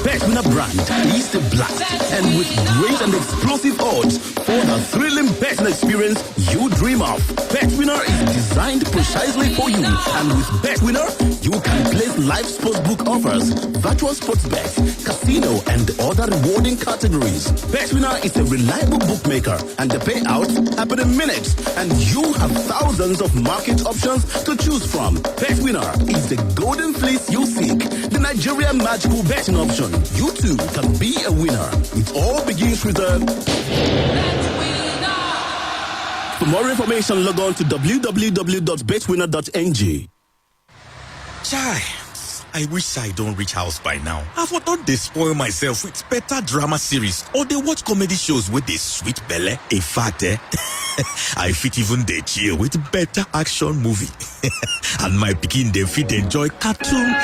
BetWinner brand is the blast, and with great and explosive odds for the thrilling betting experience you dream of. BetWinner is designed precisely for you, and with BetWinner, you can place live sportsbook offers, virtual sports bets, casino, and other rewarding categories. BetWinner is a reliable bookmaker, and the payouts happen in minutes, and you have thousands of market options to choose from. BetWinner is the golden fleece you seek, the Nigerian magical betting option. You too can be a winner. It all begins with a... For more information, log on to www.betwinner.ng. Chai, I wish I don't reach house by now. I for don't they spoil myself with better drama series or they watch comedy shows with this sweet belly. In fact, I fit even they chill with better action movie. And my pikin they fit enjoy cartoon.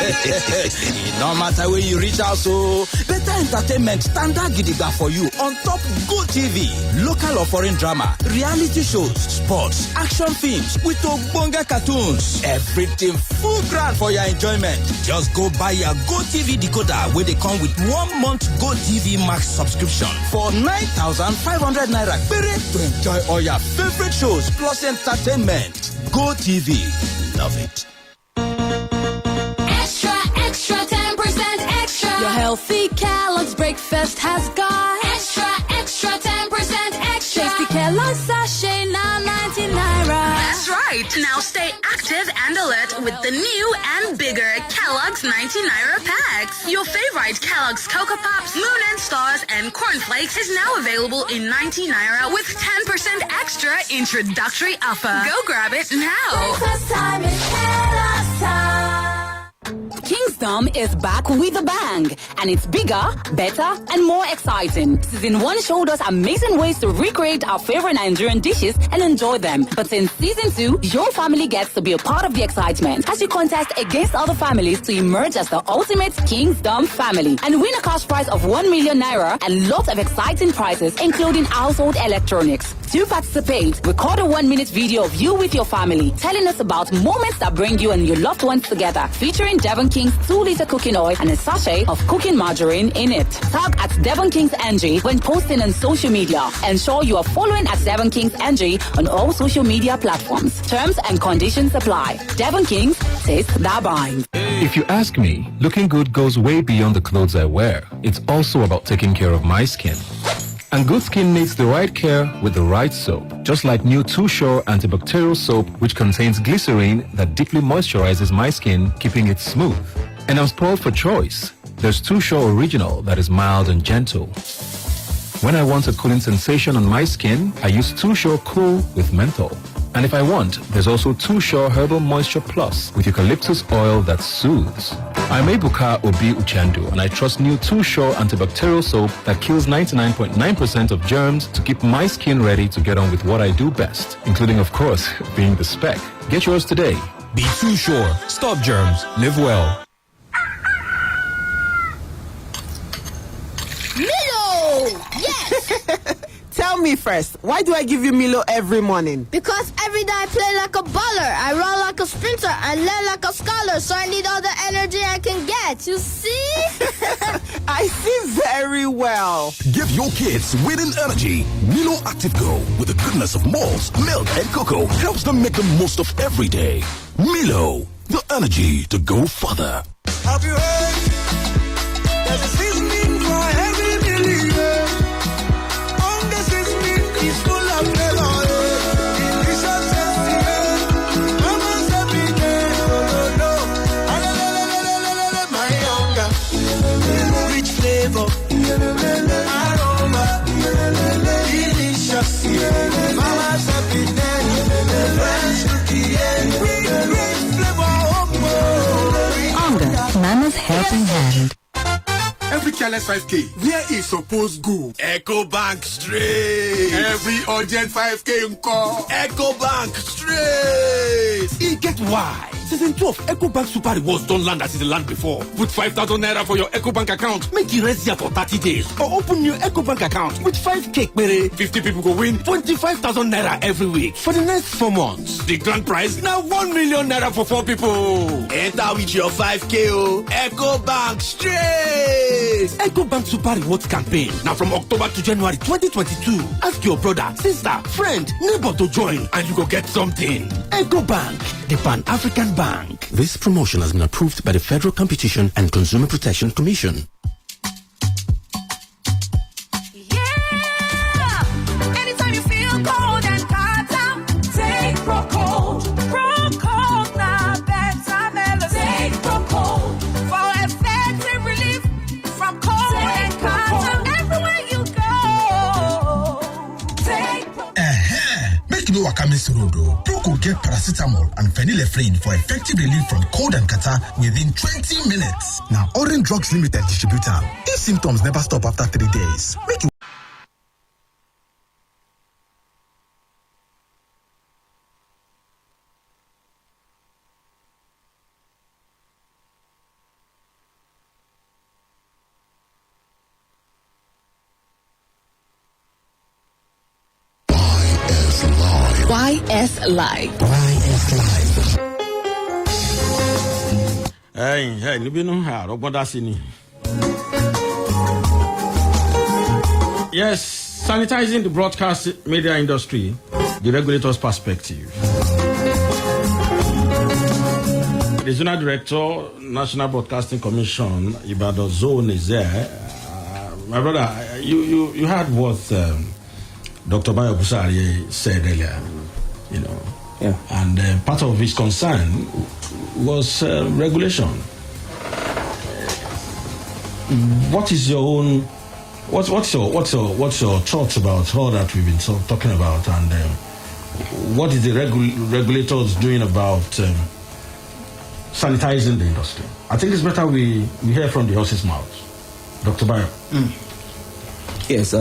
No matter where you reach out, so better entertainment standard gidigba for you on top GoTV. Local or foreign drama, reality shows, sports, action films with Obonga cartoons. Everything full ground for your enjoyment. Just go buy your GoTV decoder where they come with 1 month GoTV Max subscription for 9,500 naira to enjoy all your favorite shows plus entertainment. GoTV. Love it. Extra, extra, 10% extra. Your healthy Kellogg's breakfast has got extra, extra, 10% extra. Tasty Kellogg's sachet, now 99 naira. That's right. Now stay active and alert with the new and bigger Kellogg's 90 naira packs. Your favorite Kellogg's Cocoa Pops, Moon and Stars, and Corn Flakes is now available in 90 naira with 10% extra introductory offer. Go grab it now. Breakfast time is Kellogg's time. King's Kingdom is back with a bang, and it's bigger, better, and more exciting. Season 1 showed us amazing ways to recreate our favorite Nigerian dishes and enjoy them. But in Season 2, your family gets to be a part of the excitement as you contest against other families to emerge as the ultimate Kingdom family and win a cash prize of 1 million naira and lots of exciting prizes, including household electronics. To participate, record a 1-minute video of you with your family, telling us about moments that bring you and your loved ones together, featuring Devon King's 2-liter cooking oil and a sachet of cooking margarine in it. Tag at Devon King's NG when posting on social media. Ensure you are following at Devon King's NG on all social media platforms. Terms and conditions apply. Devon King's, taste that bind. If you ask me, looking good goes way beyond the clothes I wear. It's also about taking care of my skin. And good skin needs the right care with the right soap. Just like new Too Sure antibacterial soap, which contains glycerine that deeply moisturizes my skin, keeping it smooth. And I'm spoiled for choice. There's Too Sure Original that is mild and gentle. When I want a cooling sensation on my skin, I use Too Sure Cool with menthol. And if I want, there's also Too Sure Herbal Moisture Plus with eucalyptus oil that soothes. I'm Ebuka Obi Uchendu, and I trust new Too Sure antibacterial soap that kills 99.9% of germs to keep my skin ready to get on with what I do best, including, of course, being the spec. Get yours today. Be Too Sure. Stop germs. Live well. Milo! Yes! Tell me first, why do I give you Milo every morning? Because every day I play like a baller, I run like a sprinter, I learn like a scholar, so I need all the energy I can get, you see? I see very well. Give your kids winning energy. Milo Active Go, with the goodness of malts, milk, and cocoa, helps them make the most of every day. Milo, the energy to go further. Have you heard? There's a seasoning for every believer. It's full of flavor, delicious tasty. Mama's every day, my hunger, rich flavor, aroma, delicious. Mama's every day, fresh cookie, rich flavor, Hunger, Mama's helping hand. Every careless 5K, where is supposed go? Echo Bank straight. Every urgent 5K in call. Echo Bank straight. It get why. Season 12, Echo Bank Super Rewards don't land as it land before. Put 5,000 naira for your Echo Bank account. Make it rest here for 30 days. Or open your Echo Bank account with 5K. 50 people go win 25,000 naira every week for the next 4 months. The grand prize now 1 million naira for 4 people. Enter with your 5K. Oh. Echo Bank straight. Echo Bank Super Rewards campaign. Now from October to January 2022. Ask your brother, sister, friend, neighbor to join and you go get something. Echo Bank, the Pan-African Bank. This promotion has been approved by the Federal Competition and Consumer Protection Commission. Anytime you feel cold and hot out, take Procold. Procold now better melody. Take Procold for effective relief from cold and hot. Everywhere you go, take Procold. Make no wakamis road. Procold get paracetamol and phenylephrine for effective relief from cold and catarrh within 20 minutes. Now, Orange Drugs Limited distributor. If symptoms never stop after 3 days, make you. YSlive. Hey, you know how that's in. Yes, sanitizing the broadcast media industry, the regulator's perspective. The Zonal Director, National Broadcasting Commission, Ibadan Zone is there. My brother, you heard what Dr. Bayo Busari said earlier, you know. Yeah. And part of his concern was regulation. What is your own? What's your thoughts about all that we've been talking about, and what is the regulators doing about sanitizing the industry. I think it's better we hear from the horse's mouth. Dr. Bayo. Yes,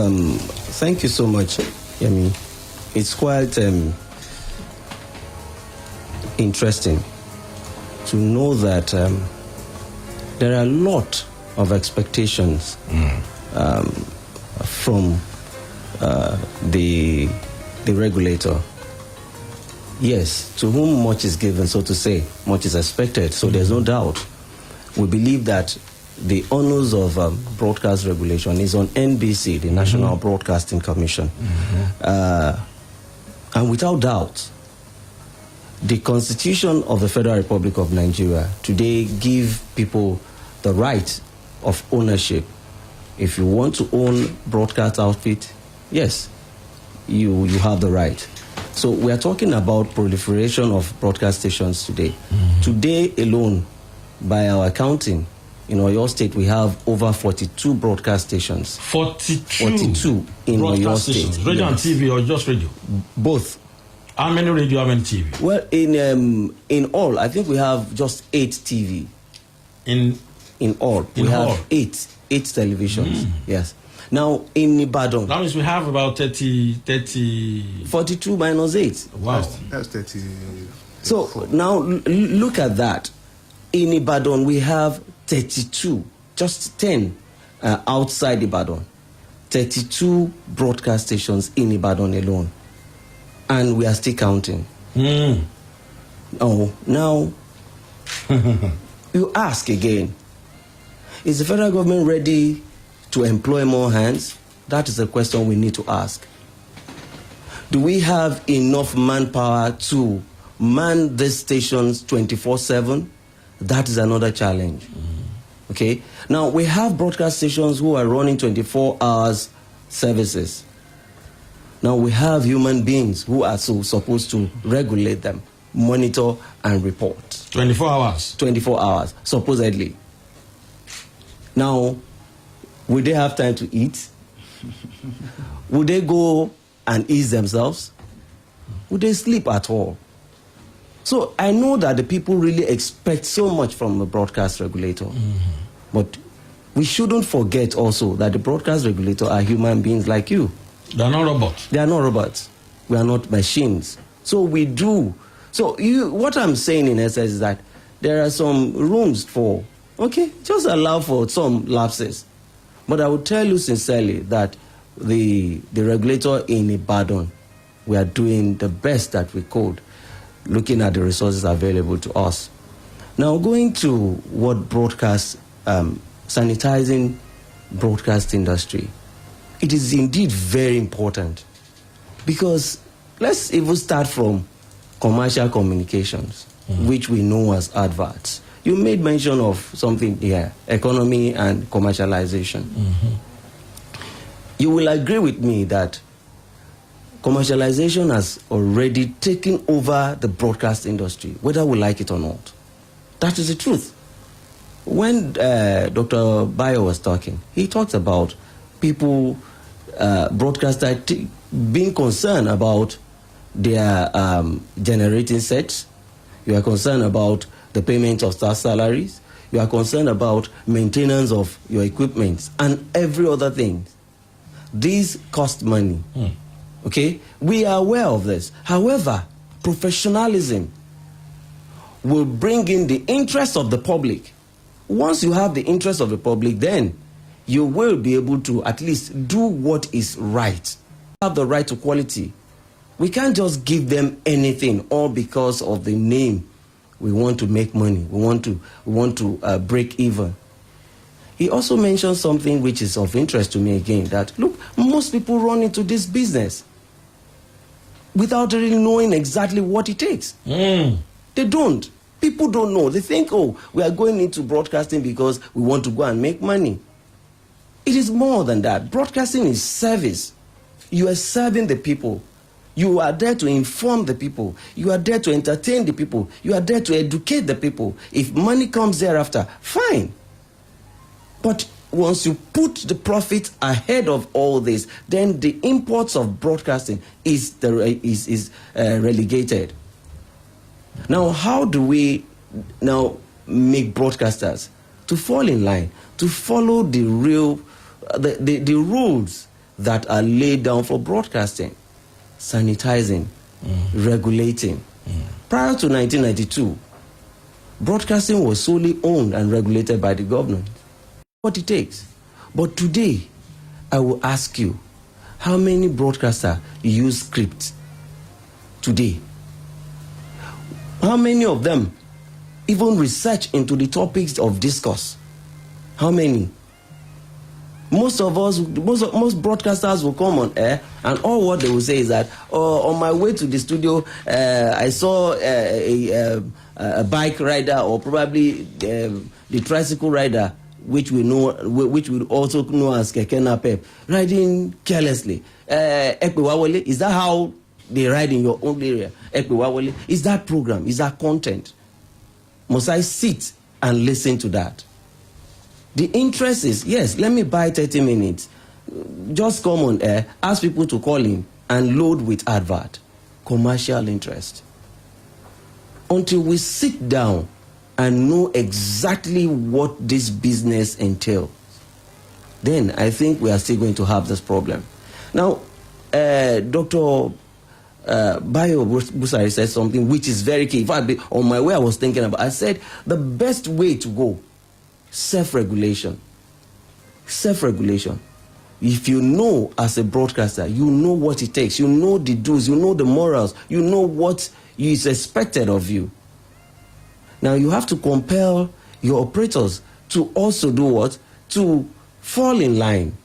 thank you so much, Yemi. It's quite interesting to know that there are a lot of expectations from the regulator. Yes, to whom much is given, so to say, much is expected. So there's no doubt. We believe that the onus of broadcast regulation is on NBC, the National Broadcasting Commission. And without doubt, the Constitution of the Federal Republic of Nigeria today give people the right of ownership. If you want to own broadcast outfit, yes, you have the right. So we are talking about proliferation of broadcast stations today. Today alone, by our accounting, in Oyo State, we have over 42 broadcast stations. 42 in Oyo State. Radio and TV or just radio? Both. How many radio, how many TV? Well, in all, I think we have just 8 TV. In all, we have 8 televisions. Yes. Now, in Ibadan... That means we have about 30... 42 minus 8. Wow. That's 30... So, now, look at that. In Ibadan, we have 32, just 10 outside Ibadan. 32 broadcast stations in Ibadan alone. And we are still counting. Oh, now, you ask again, is the federal government ready to employ more hands? That is a question we need to ask. Do we have enough manpower to man these stations 24/7? That is another challenge. Okay? Now, we have broadcast stations who are running 24 hours services. Now, we have human beings who are supposed to regulate them, monitor and report. 24 hours? 24 hours, supposedly. Now, would they have time to eat? Would they go and ease themselves? Would they sleep at all? So I know that the people really expect so much from the broadcast regulator. But we shouldn't forget also that the broadcast regulator are human beings like you. They are not robots. They are not robots. We are not machines. So we do. So what I'm saying in essence is that there are some rooms for, okay, just allow for some lapses. But I would tell you sincerely that the regulator in Ibadan, we are doing the best that we could, looking at the resources available to us. Now, going to what sanitizing broadcast industry, it is indeed very important because let's even start from commercial communications, which we know as adverts. You made mention of something here, economy and commercialization. You will agree with me that commercialization has already taken over the broadcast industry, whether we like it or not. That is the truth. When Dr. Bayo was talking, he talked about people, broadcasters, being concerned about their generating sets. You are concerned about the payment of staff salaries. You are concerned about maintenance of your equipment and every other thing. These cost money. Okay? We are aware of this. However, professionalism will bring in the interest of the public. Once you have the interest of the public, then you will be able to at least do what is right. Have the right to quality. We can't just give them anything all because of the name. We want to make money. We want to break even. He also mentioned something which is of interest to me again, that, look, most people run into this business without really knowing exactly what it takes. They don't. People don't know. They think, oh, we are going into broadcasting because we want to go and make money. It is more than that. Broadcasting is service. You are serving the people. You are there to inform the people. You are there to entertain the people. You are there to educate the people. If money comes thereafter, fine. But once you put the profit ahead of all this, then the imports of broadcasting is relegated. Now, how do we... Now, make broadcasters to fall in line, to follow the real, the rules that are laid down for broadcasting, sanitizing, regulating. Prior to 1992, broadcasting was solely owned and regulated by the government. What it takes. But today, I will ask you, how many broadcasters use script today? How many of them even research into the topics of discourse? How many? Most of us, most broadcasters will come on air, and all what they will say is that, on my way to the studio, I saw a bike rider, or probably the tricycle rider, which we also know as Keke Napep, riding carelessly. Is that how they ride in your own area? Is that program? Is that content? Must I sit and listen to that? The interest is, yes, let me buy 30 minutes. Just come on air, ask people to call in and load with advert. Commercial interest. Until we sit down and know exactly what this business entails, then I think we are still going to have this problem. Now, Dr. Bayo Busari said something which is very key. In fact, on my way I was thinking about, I said the best way to go, self-regulation. Self-regulation. If you know as a broadcaster, you know what it takes, you know the dues, you know the morals, you know what is expected of you. Now you have to compel your operators to also do what? To fall in line.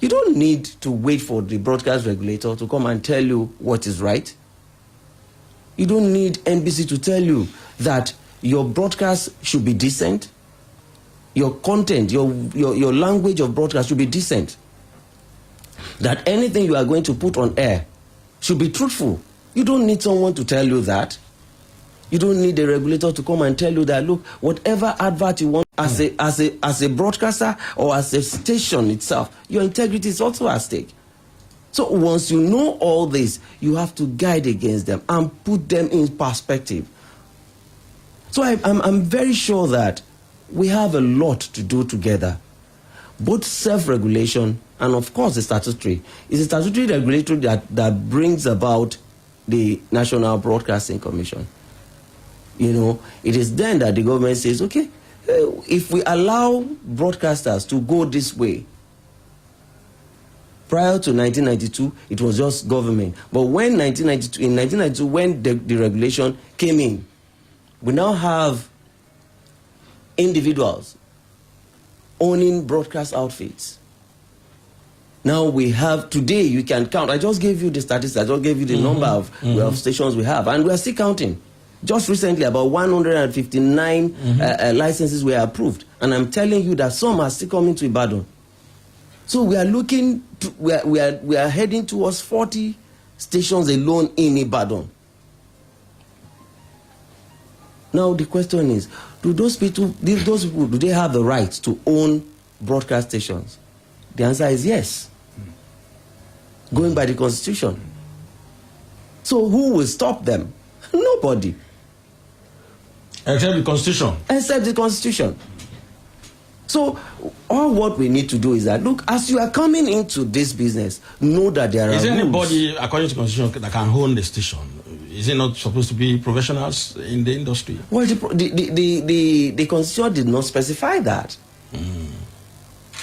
You don't need to wait for the broadcast regulator to come and tell you what is right. You don't need NBC to tell you that your broadcast should be decent. Your content, your language of broadcast should be decent. That anything you are going to put on air should be truthful. You don't need someone to tell you that. You don't need a regulator to come and tell you that, look, whatever advert you want as a broadcaster or as a station itself, your integrity is also at stake. So once you know all this, you have to guide against them and put them in perspective. So I'm very sure that we have a lot to do together. Both self-regulation and, of course, the statutory. It's a statutory regulatory that brings about the National Broadcasting Commission. You know, it is then that the government says, okay, if we allow broadcasters to go this way, prior to 1992, it was just government. But when in 1992, when the regulation came in, we now have individuals owning broadcast outfits. Now we have, today you can count, I just gave you the statistics, I just gave you the number of stations we have, and we are still counting. Just recently, about 159 licenses were approved, and I'm telling you that some are still coming to Ibadan. So we are looking, we are heading towards 40 stations alone in Ibadan. Now the question is, do those people, do they have the right to own broadcast stations? The answer is yes, going by the Constitution. So who will stop them? Nobody. Except the Constitution. Except the Constitution. So all what we need to do is that, look, as you are coming into this business, know that there are rules. Is anybody, according to the Constitution, that can own the station? Is it not supposed to be professionals in the industry? Well, the Constitution did not specify that.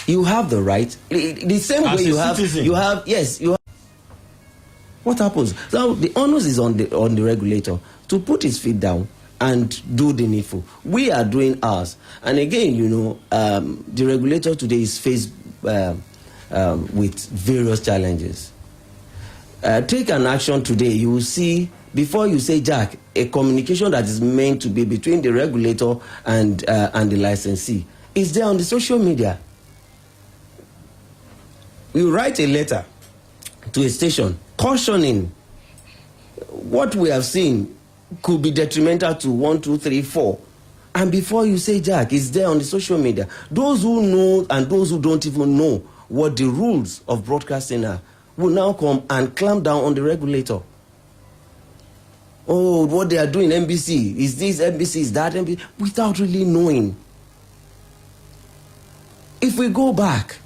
You have the right. The same As way a you have, citizen. you have, yes, you have. What happens? So the onus is on the regulator to put his feet down and do the needful. We are doing ours. And again, you know, the regulator today is faced with various challenges. Take an action today, you will see, before you say Jack, a communication that is meant to be between the regulator and the licensee is there on the social media. You write a letter to a station cautioning what we have seen could be detrimental to 1, 2, 3, 4. And before you say Jack, it's there on the social media. Those who know and those who don't even know what the rules of broadcasting are will now come and clamp down on the regulator. oh, what they are doing, NBC, is this NBC, is that NBC, without really knowing. If we go back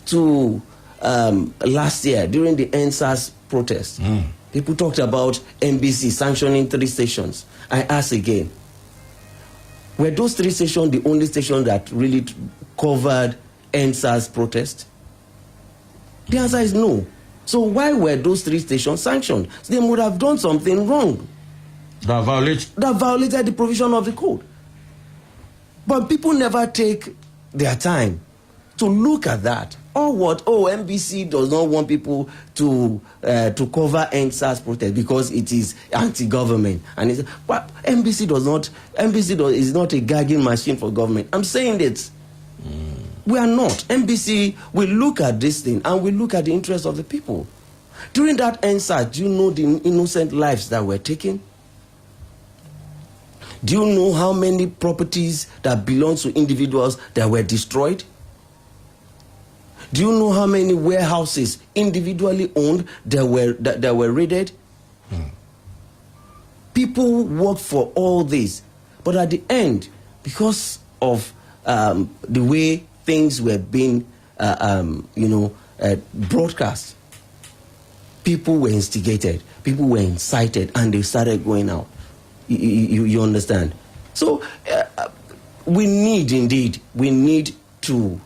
to last year during the NSAS protest, people talked about NBC sanctioning 3 stations. I ask again, were those 3 stations the only stations that really covered NSAS protest? The answer is no. So why were those 3 stations sanctioned? So they would have done something wrong. That violated the provision of the code. But people never take their time to look at that. Or what? Oh, NBC does not want people to cover NSAS protest because it is anti-government. And it's, but NBC is not a gagging machine for government. I'm saying it. We are not. NBC will look at this thing and we look at the interests of the people. During that NSAS, do you know the innocent lives that were taken? Do you know how many properties that belong to individuals that were destroyed? Do you know how many warehouses individually owned that were raided? People worked for all this, but at the end, because of the way things were being, broadcast, people were instigated, people were incited, and they started going out. You understand? So we need to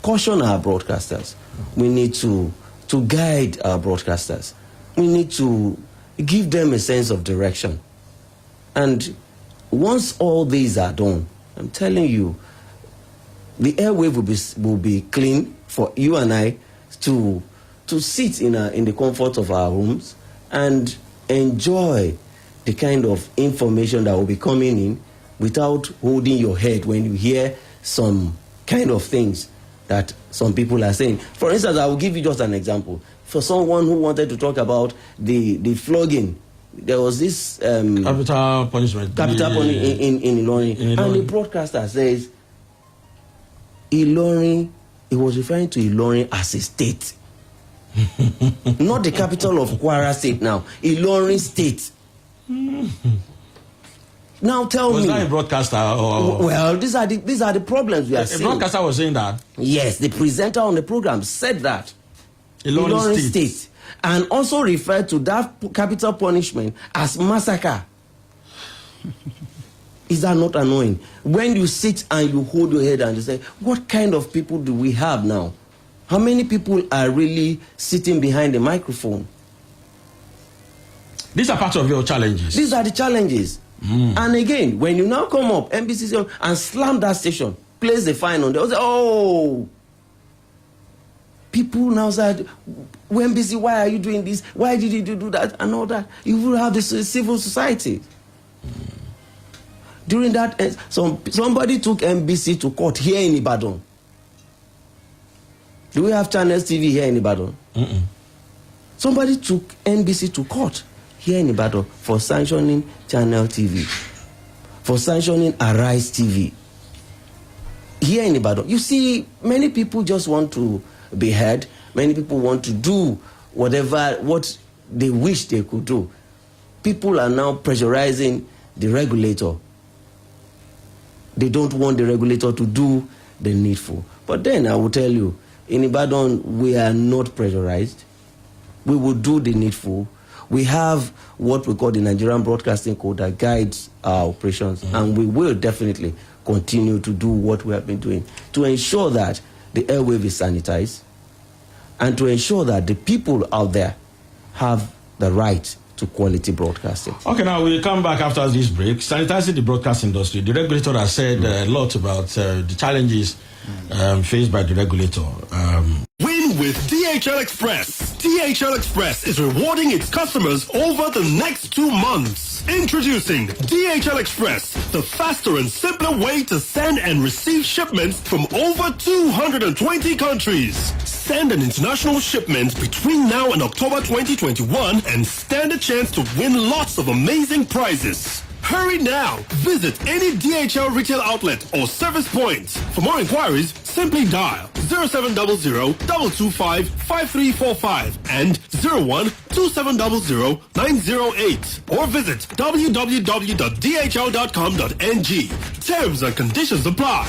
caution our broadcasters. We need to guide our broadcasters. We need to give them a sense of direction. And once all these are done, I'm telling you, the airwave will be clean for you and I to sit in the comfort of our homes and enjoy the kind of information that will be coming in without holding your head when you hear some kind of things that some people are saying. For instance, I will give you just an example. For someone who wanted to talk about the flogging, there was this capital punishment in Ilorin, and the broadcaster says Ilorin, he was referring to Ilorin as a state. Not the capital of Kwara State now, Ilorin State. Now tell me. Was that a broadcaster? Well, these are the problems we are seeing. A broadcaster was saying that? Yes, the presenter on the program said that. Ilorin State. And also referred to that capital punishment as massacre. Is that not annoying? When you sit and you hold your head and you say, what kind of people do we have now? How many people are really sitting behind the microphone? These are part of your challenges. These are the challenges. And again, when you now come up, NBC and slam that station, place the fine on there, say, oh, people now said, NBC, why are you doing this? Why did you do that? And all that. You will have this civil society. During that, somebody took NBC to court here in Ibadan. Do we have Channels TV here in Ibadan? Somebody took NBC to court here in Ibadan for sanctioning Channel TV, for sanctioning Arise TV. Here in Ibadan, you see, many people just want to be heard. Many people want to do what they wish they could do. People are now pressurizing the regulator. They don't want the regulator to do the needful. But then I will tell you, in Ibadan, we are not pressurized. We will do the needful. We have what we call the Nigerian Broadcasting Code that guides our operations, and we will definitely continue to do what we have been doing to ensure that the airwave is sanitized and to ensure that the people out there have the right to quality broadcasting. Okay, now we'll come back after this break. Sanitizing the broadcast industry. The regulator has said a lot about the challenges faced by the regulator. Win with DHL Express. DHL Express is rewarding its customers over the next 2 months. Introducing DHL Express, the faster and simpler way to send and receive shipments from over 220 countries. Send an international shipment between now and October 2021 and stand a chance to win lots of amazing prizes. Hurry now. Visit any DHL retail outlet or service point. For more inquiries, simply dial 0700-225-5345 and 01-2700-908 or visit www.dhl.com.ng. Terms and conditions apply.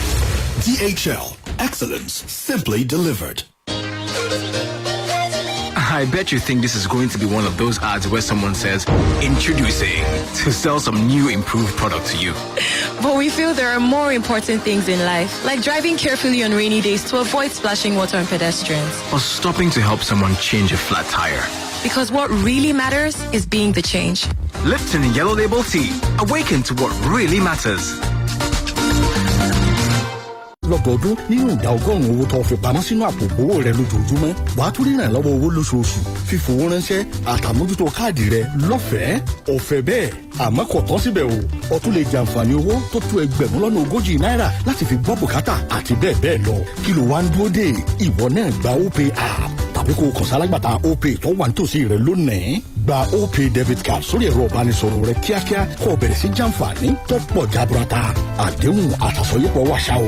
DHL. Excellence simply delivered. I bet you think this is going to be one of those ads where someone says, introducing, to sell some new improved product to you. But we feel there are more important things in life, like driving carefully on rainy days to avoid splashing water on pedestrians. Or stopping to help someone change a flat tire. Because what really matters is being the change. Lipton Yellow Label Tea. Awaken to what really matters. lọ́dọọdún nínú ìdá ọgọ́rùn-ún owó tó fi pamọ́ sínú àpò owó rẹ lójoojúmọ́ wàá tún rí ìrànlọ́wọ́ owó lóṣooṣù fífowó ránṣẹ́ àtàmójútó káàdì rẹ lọ́fẹ̀ẹ́ ọ̀fẹ́ bẹ́ẹ̀ àmọ́ kò tán síbẹ̀ o o tún lè jàǹfààní owó tó tó $1,040 láti fi gbọ́ bùkátà àti bẹ́ẹ̀ bẹ́ẹ̀ lọ kí ló wá ń dúró dè ìwọ náà gba opay app tàbí kó o kàn sálágbàtà opay tó wà nítòsí rẹ lónìí gba opay debit card sórí ẹ̀rọ ìbánisọ̀rọ̀ rẹ kíákíá kó o bẹ̀rẹ̀ sí jàǹfààní tó pọ̀ jaburata àdéhùn àtàsọyépọ̀ wàṣà o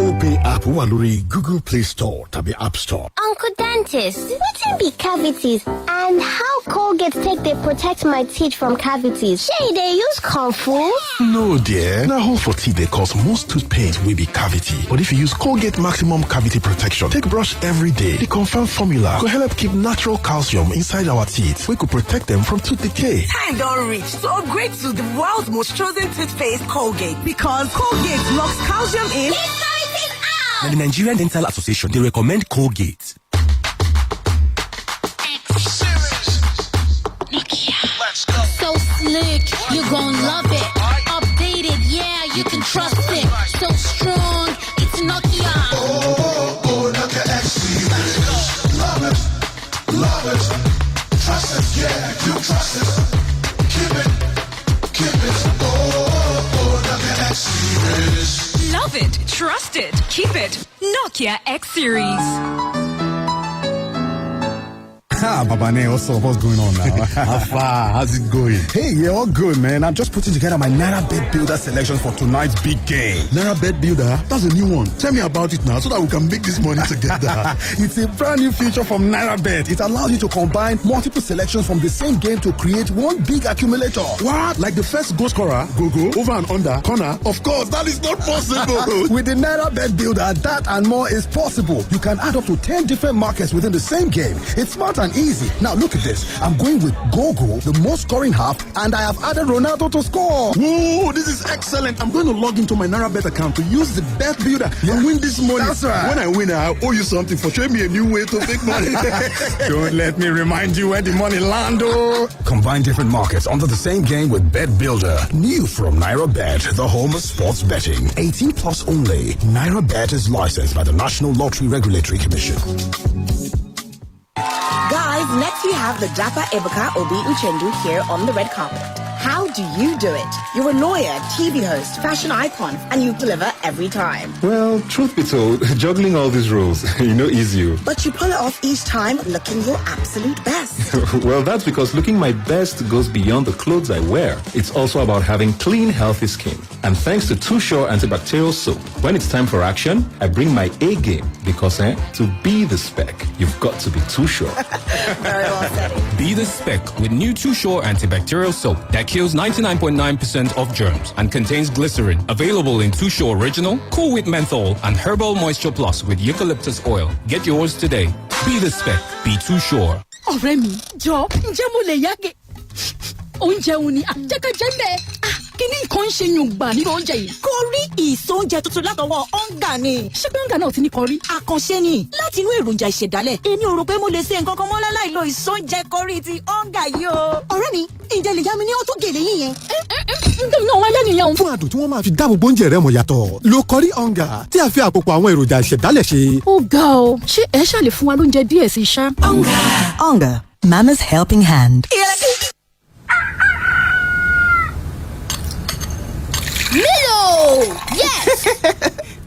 opay app wà lórí Google Play Store tàbí App Store. Uncle Dentist, wetin be cavities and how Colgate take dey protect my teeth from cavities? Shey dey use comfort? No dear, na hole for teeth dey cause most tooth pain wey be cavity. But if you use Colgate Maximum Cavity Protection take brush every day, the confirmed formula go help keep natural calcium inside our teeth wey go protect them from tooth decay. Time don reach to upgrade to the world's most chosen toothpaste, Colgate, because Colgate locks calcium in. Now, the Nigerian Dental Association, they recommend Colgate. So slick, you gon' love it. Updated, yeah, you can trust it. So strong, it's Nokia. Oh, Nokia X series. Love it, trust it, yeah, you trust it. Keep it. Oh, Nokia X series. Love it, trust it, keep it. Nokia X Series. Babane, what's up? What's going on now? How far? How's it going? Hey, yeah, all good, man. I'm just putting together my Naira Bet Builder selection for tonight's big game. Naira Bet Builder? That's a new one. Tell me about it now so that we can make this money together. It's a brand new feature from Naira Bet. It allows you to combine multiple selections from the same game to create one big accumulator. What? Like the first goal scorer, go, over and under, corner? Of course, that is not possible. With the Naira Bet Builder, that and more is possible. You can add up to 10 different markets within the same game. It's smart and easy. Now look at this. I'm going with Gogo, the most scoring half, and I have added Ronaldo to score. Whoa, this is excellent. I'm going to log into my Naira Bet account to use the Bet Builder and win this money. That's right. When I win, I owe you something for showing me a new way to make money. Don't let me remind you where the money lando. Combine different markets under the same game with Bet Builder. New from Naira Bet, the home of sports betting. 18 plus only. Naira Bet is licensed by the National Lottery Regulatory Commission. Guys, next we have the Dapper Ebuka Obi Uchendu here on the red carpet. How do you do it? You're a lawyer, TV host, fashion icon, and you deliver every time. Well, truth be told, juggling all these roles, is you. But you pull it off each time looking your absolute best. Well, that's because looking my best goes beyond the clothes I wear. It's also about having clean, healthy skin. And thanks to Too Sure antibacterial soap, when it's time for action, I bring my A game because to be the spec, you've got to be Too Sure. Very well said. Be the spec with new Too Sure antibacterial soap that kills 99.9% of germs and contains glycerin. Available in Too Sure Original, Cool with Menthol, and Herbal Moisture Plus with eucalyptus oil. Get yours today. Be the spec. Be Too Sure. Ọ̀rẹ́ mi, jọ, ǹjẹ́ mo lè yáge? Oúnjẹ òun ni àjẹkẹ́jẹ́ mẹ́. Kíní kan ń ṣe yùngbà nínú oúnjẹ yìí. Kọrí ìsóúnjẹ tuntun látọwọ́ ọ̀ǹgà ni. Ṣé pé ọ̀ǹgà náà ti ní kọrí? Àkànṣe ni láti inú èròjà ìṣẹ̀dálẹ̀. Èmi ò rò pé mo lè ṣe nǹkan kan mọ́ láláì lo ìsóúnjẹ kọrí ti ọ̀ǹgà yìí o. Ọ̀rẹ́ mi, ǹjẹ́ lè yá mi ní ó tó gèlè yín yẹn? Ǹjẹ́ náà wáyé nìyẹn? Fún àdùn tí wọ́n máa fi dáàbò bo oúnjẹ rẹ mọ̀ yàtọ̀, lo kọrí ọ̀ǹgà tí a fi àpòpọ̀ àwọn èròjà ìṣẹ̀dálẹ̀ ṣe. Ó ga o, ṣé ẹ ṣàlè fún wa lóúnjẹ díẹ̀ sí ṣá? Onga, Mama's helping hand. Milo! Yes!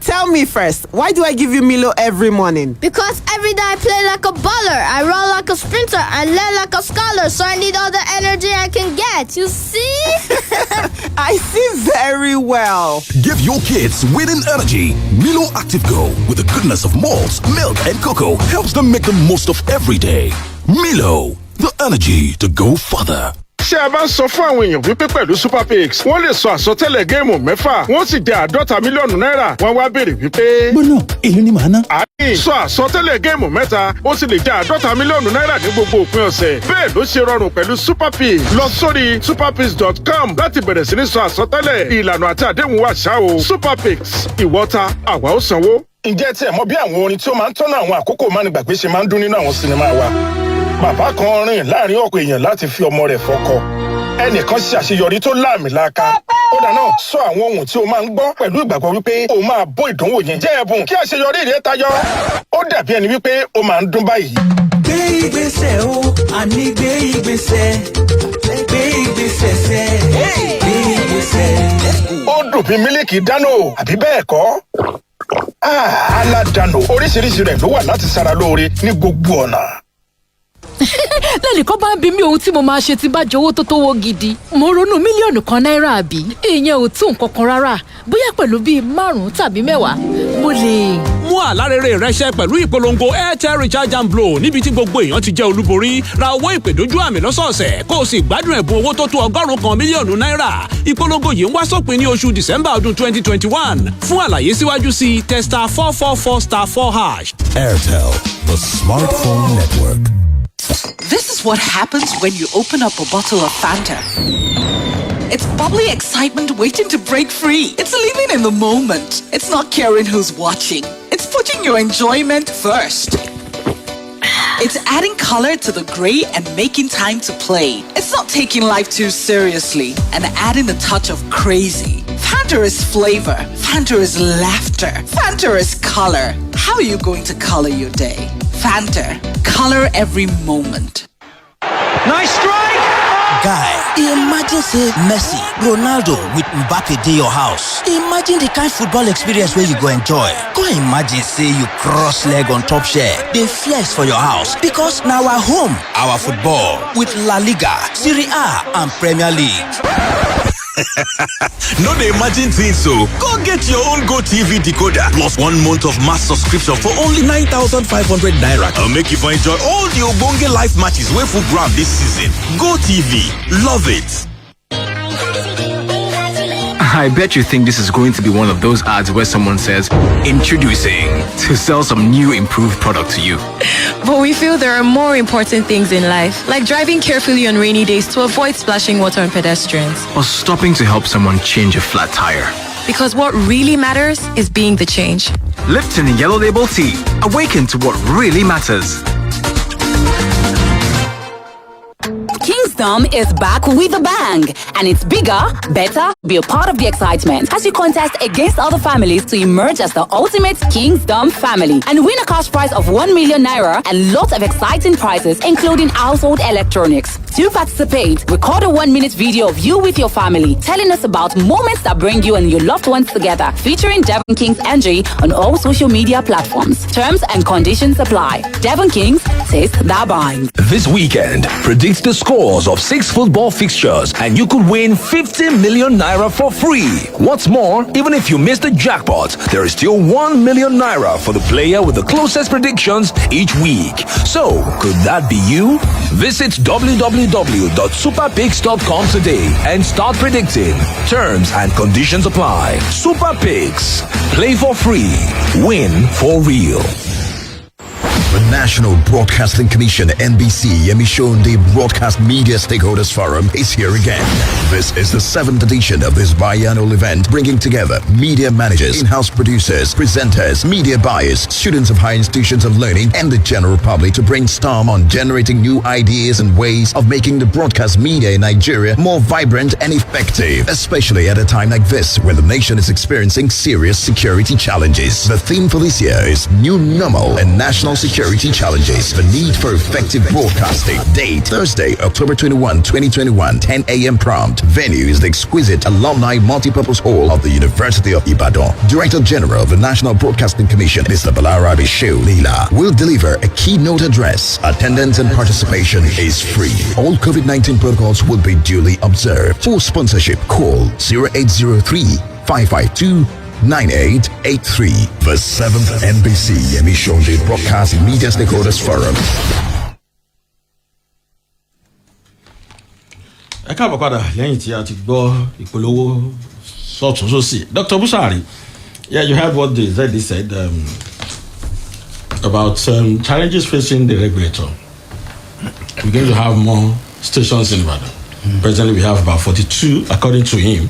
Tell me first, why do I give you Milo every morning? Because every day I play like a baller, I run like a sprinter, I learn like a scholar, so I need all the energy I can get. You see? I see very well. Give your kids winning energy. Milo Active Go, with the goodness of malts, milk, and cocoa, helps them make the most of every day. Milo, the energy to go further. ṣé a bá ń sọ fún àwọn èèyàn wípé pẹ̀lú super picks wọ́n lè sọ àsọtẹ́lẹ̀ géèmù mẹ́fà wọ́n sì jẹ́ $50 mílíọ̀nù wọ́n wá béèrè wípé. gbọ́nà èlò ni màá ná. àní sọ àsọtẹ́lẹ̀ géèmù mẹ́ta ó sì lè jẹ́ $50 mílíọ̀nù ní gbogbo òpin ọ̀sẹ̀ bẹ́ẹ̀ ló ṣe rọrùn pẹ̀lú super picks lọ sórí superpicks.com láti bẹ̀rẹ̀ sí ní sọ àsọtẹ́lẹ̀ ìlànà àti àdéhùn wà ṣá o. super picks ìwọ́ta àwa ó sanwó. ǹjẹ́ tí ẹ mọ̀ bí àwọn orin tí ó máa ń tọ́nà àwọn àkókò mánigbàgbé ṣe máa ń dún nínú àwọn sinimá wa? bàbá kan rìn láàrin ọ̀pọ̀ èèyàn láti fi ọmọ rẹ̀ fọ́kọ. ẹnìkan ṣe àṣeyọrí tó láàmìlàaka. ó dáná sọ àwọn ohun tí o máa ń gbọ́ pẹ̀lú ìgbàgbọ́ wípé o máa bó ìdánwò yẹn jẹ́ ẹ̀bùn kí àṣeyọrí rẹ̀ tayọ. ó dàbí ẹni wípé o máa ń dún báyìí. gbé ìgbésẹ̀ o àní gbé ìgbésẹ̀ gbé ìgbésẹ̀ sẹ́ gbé ìgbésẹ̀. ó dùn bí mílíkì dánò àbí bẹ́ẹ̀ kọ́? aládàánù oríṣiríṣi rẹ̀ ló wà láti ṣara lóore ní gbogbo ọ̀nà. lẹ́nìkan bá ń bi mí ohun tí mo máa ṣe tí bá jowó tó tówó gidi mo ronú mílíọ̀nù kan náírà àbí ìyẹn ò tó nǹkan kan rárá bóyá pẹ̀lú bíi 5 tàbí 10 mo lè. mú àlárẹ̀rẹ̀ rẹ ṣẹ pẹ̀lú ìpolongo airtel recharge and blow níbi tí gbogbo èèyàn ti jẹ́ olúborí ra owó ìpè dójú àmì lọ́sọ̀ọ̀sẹ̀ kó o sì gbádùn ẹ̀bùn owó tó tó $100 mílíọ̀nù. ìpolongo yìí ń wá sópin ní oṣù december ọdún 2021 fún àlàyé síwájú sí testa 444*4#. Airtel, the smartphone network. This is what happens when you open up a bottle of Fanta. It's bubbly excitement waiting to break free. It's living in the moment. It's not caring who's watching. It's putting your enjoyment first. It's adding color to the gray and making time to play. It's not taking life too seriously and adding a touch of crazy. Fanta is flavor. Fanta is laughter. Fanta is color. How are you going to color your day? Fanta. Color every moment. Nice strike! Guy, imagine say Messi, Ronaldo with Mbappe dey your house. Imagine the kind football experience where you go enjoy. Go imagine say you cross leg on top share, dey flex for your house because na our home, our football with La Liga, Serie A and Premier League. No dey imagine things so. Go get your own GoTV decoder plus 1 month of mass subscription for only 9,500 naira and make you for enjoy all the ogbonge live matches wey full ground this season. GoTV, love it. I bet you think this is going to be one of those ads where someone says, introducing, to sell some new improved product to you. But we feel there are more important things in life, like driving carefully on rainy days to avoid splashing water on pedestrians. Or stopping to help someone change a flat tire. Because what really matters is being the change. Lipton Yellow Label Tea. Awaken to what really matters. Kingsdom is back with a bang, and it's bigger, better. Be a part of the excitement as you contest against other families to emerge as the ultimate Kingsdom family and win a cash prize of 1 million naira and lots of exciting prizes, including household electronics. To participate, record a 1-minute video of you with your family, telling us about moments that bring you and your loved ones together, featuring Devon Kings NG on all social media platforms. Terms and conditions apply. Devon Kings, taste that bind. This weekend, predict the scores of 6 football fixtures and you could win 50 million naira for free. What's more, even if you miss the jackpot, there is still 1 million naira for the player with the closest predictions each week. So, could that be you? Visit www.superpicks.com today and start predicting. Terms and conditions apply. Super Picks. Play for free. Win for real. The National Broadcasting Commission, NBC, Yemi Sonde Broadcast Media Stakeholders Forum is here again. This is the 7th edition of this biannual event, bringing together media managers, in-house producers, presenters, media buyers, students of high institutions of learning, and the general public to brainstorm on generating new ideas and ways of making the broadcast media in Nigeria more vibrant and effective, especially at a time like this when the nation is experiencing serious security challenges. The theme for this year is New Normal and National Security Accountability challenges the need for effective broadcasting. Date Thursday, October 21, 2021, 10 a.m. prompt. Venue is the exquisite Alumni Multipurpose Hall of the University of Ibadan. Director General of the National Broadcasting Commission, Mr. Balarabi Shehu Leela, will deliver a keynote address. Attendance and participation is free. All COVID-19 protocols will be duly observed. For sponsorship, call 0803-552-9883. The 7th NBC Yemi Sonde Broadcast Media Stakeholders Forum. ẹ káàbọ̀ padà lẹ́yìn tí a ti gbọ́ ìpolówó sọ̀tún sósì. Dr. Busari, yeah, you heard what they said about challenges facing the regulator. We're going to have more stations in Ibadan. Presently, we have about 42, according to him.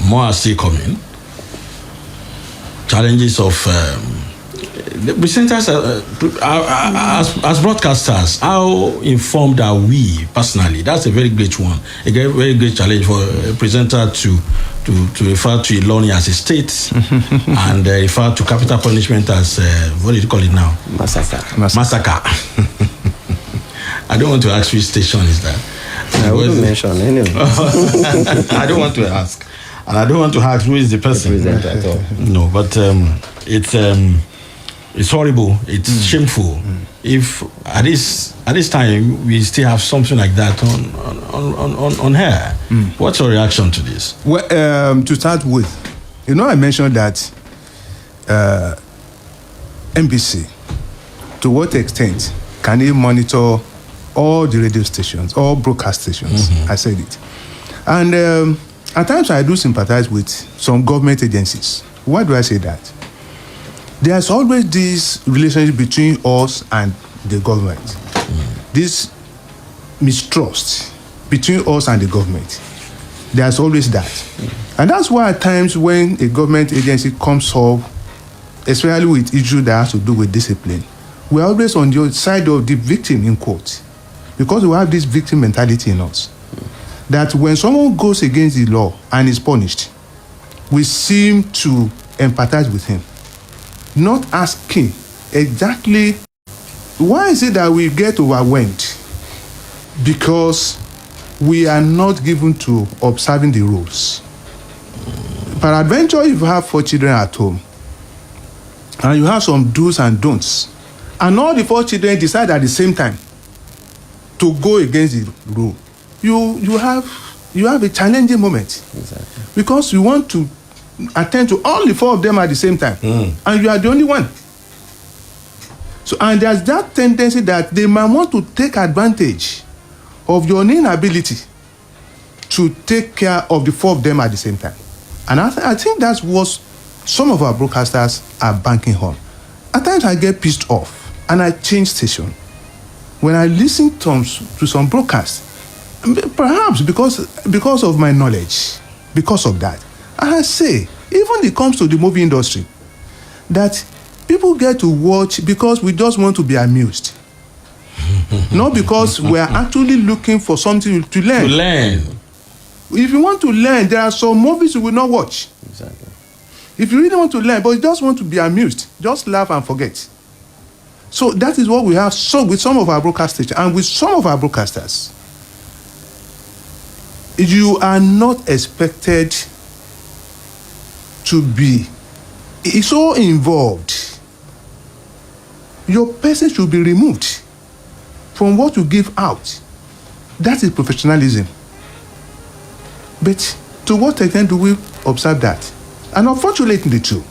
More are still coming. Challenges of the presenters as broadcasters. How informed are we personally? That's a very great one. A very great challenge for a presenter to refer to learning as a state and refer to capital punishment as what do you call it now? Massacre. I don't want to ask which station is that. I wouldn't mention anyway. I don't want to ask. And I don't want to ask who is the person. At all. No, but it's horrible. It's shameful. If at this time we still have something like that on air. What's your reaction to this? Well, to start with, I mentioned that NBC, to what extent can it monitor all the radio stations, all broadcast stations? I said it. And at times I do sympathize with some government agencies. Why do I say that? There's always this relationship between us and the government. This mistrust between us and the government. There's always that. And that's why at times when a government agency comes up, especially with issues that has to do with discipline, we're always on the side of the victim, in quotes, because we have this victim mentality in us. That when someone goes against the law and is punished, we seem to empathize with him, not asking exactly why is it that we get overwhelmed? Because we are not given to observing the rules. Peradventure, if you have 4 children at home, and you have some do's and don'ts, and all the 4 children decide at the same time to go against the rule, you have a challenging moment. Exactly. Because you want to attend to all the 4 of them at the same time, and you are the only one. So, and there's that tendency that they might want to take advantage of your inability to take care of the 4 of them at the same time. And I think that's what some of our broadcasters are banking on. At times I get pissed off and I change station. When I listen to some broadcasts, perhaps because of my knowledge, because of that, I say, even it comes to the movie industry, that people get to watch because we just want to be amused. Not because we are actually looking for something to learn. If you want to learn, there are some movies you will not watch. Exactly. If you really want to learn, but you just want to be amused, just laugh and forget. So that is what we have with some of our broadcast stations and with some of our broadcasters. You are not expected to be so involved. Your person should be removed from what you give out. That is professionalism. But to what extent do we observe that? And unfortunately too,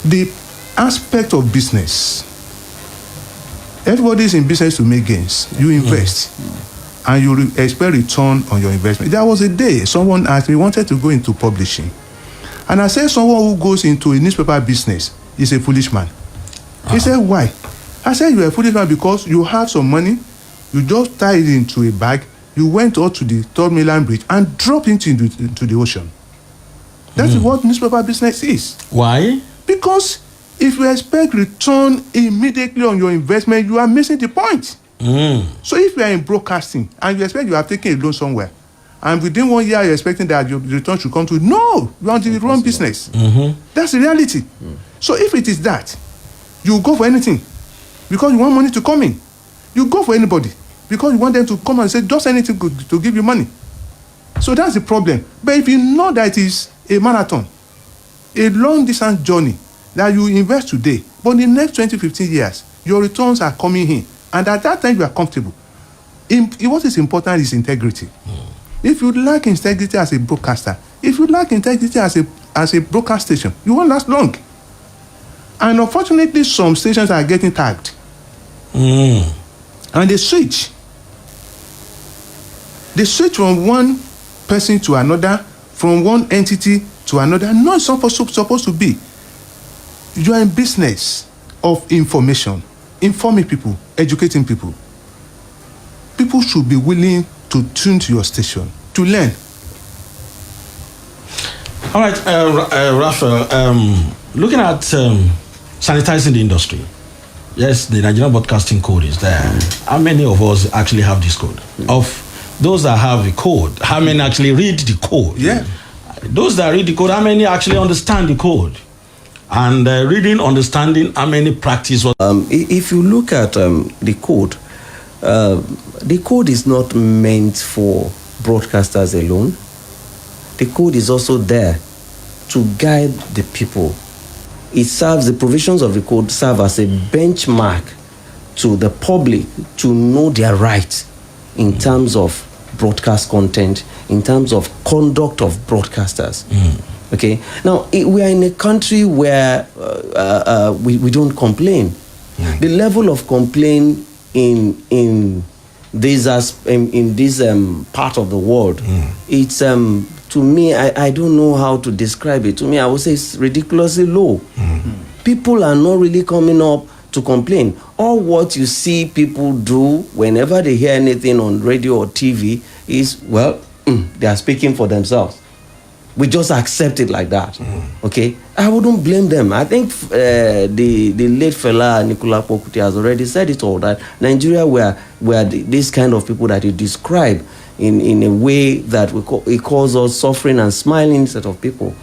the aspect of business. Everybody is in business to make gains. You invest and you expect return on your investment. There was a day someone asked me, wanted to go into publishing. And I said someone who goes into a newspaper business is a foolish man. He said, why? I said, you're a foolish man because you have some money, you just tie it into a bag, you went out to the Third Mainland Bridge and dropped it into the ocean. That's what newspaper business is. Why? Because if you expect return immediately on your investment, you are missing the point. So if you are in broadcasting and you expect you have taken a loan somewhere, and within 1 year you're expecting that your return should come to, no, you're on the wrong business. That's the reality. So if it is that, You go for anything because you want money to come in. You go for anybody because you want them to come and say just anything to give you money. So that's the problem. But if you know that it is a marathon, a long distance journey that you invest today, but in the next 20, 15 years, your returns are coming in. And at that time, you are comfortable. What is important is integrity. If you lack integrity as a broadcaster, if you lack integrity as a broadcast station, you won't last long. And unfortunately, some stations are getting tagged. And they switch. They switch from one person to another, from one entity to another. Not supposed to be. You are in business of information, informing people, educating people. People should be willing to tune to your station, to learn. All right, Raphael, looking at sanitizing the industry, yes, the Nigerian Broadcasting Code is there. How many of us actually have this code? Of those that have the code, how many actually read the code? Yeah. Those that read the code, how many actually understand the code? And reading, understanding, how many practice? If you look at the code is not meant for broadcasters alone. The code is also there to guide the people. The provisions of the code serve as a benchmark to the public to know their rights in terms of broadcast content, in terms of conduct of broadcasters. Okay. Now we are in a country where we don't complain. The level of complaint in this part of the world, it's to me, I don't know how to describe it. To me, I would say it's ridiculously low. People are not really coming up to complain. All what you see people do whenever they hear anything on radio or TV is, they are speaking for themselves. We just accept it like that. Okay? I wouldn't blame them. I think the late fella Nicola Pokuti has already said it all, that Nigeria were this kind of people that he described in a way that it calls us suffering and smiling set of people.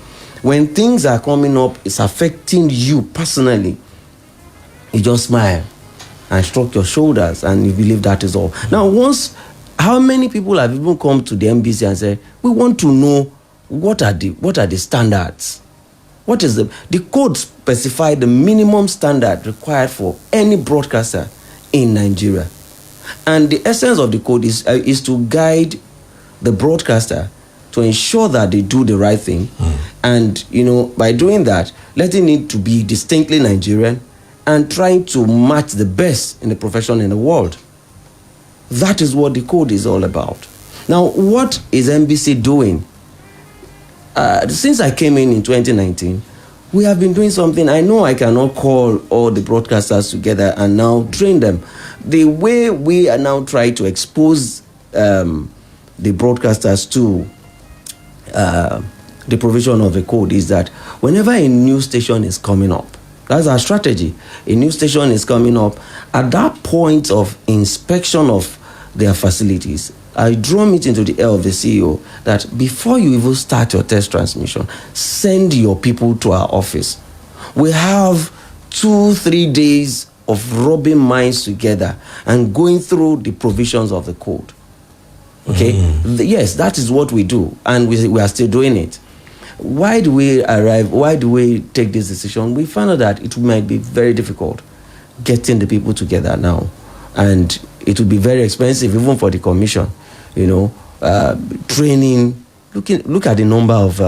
When things are coming up, it's affecting you personally. You just smile and stroke your shoulders and you believe that is all. Now, how many people have even come to the NBC and said, we want to know what are the standards? What is the code specify the minimum standard required for any broadcaster in Nigeria? And the essence of the code is to guide the broadcaster to ensure that they do the right thing. And, by doing that, letting it to be distinctly Nigerian and trying to match the best in the profession in the world. That is what the code is all about. Now, what is NBC doing? Since I came in 2019, we have been doing something. I know I cannot call all the broadcasters together and now train them. The way we are now trying to expose the broadcasters to the provision of the code is that whenever a new station is coming up, that's our strategy. A new station is coming up. At that point of inspection of their facilities, I drum it into the ear of the CEO that before you even start your test transmission, send your people to our office. We have 2-3 days of rubbing minds together and going through the provisions of the code. Okay? Yes, that is what we do, and we are still doing it. Why do we take this decision? We found out that it might be very difficult getting the people together now, and it would be very expensive even for the commission. Training. Look at the number of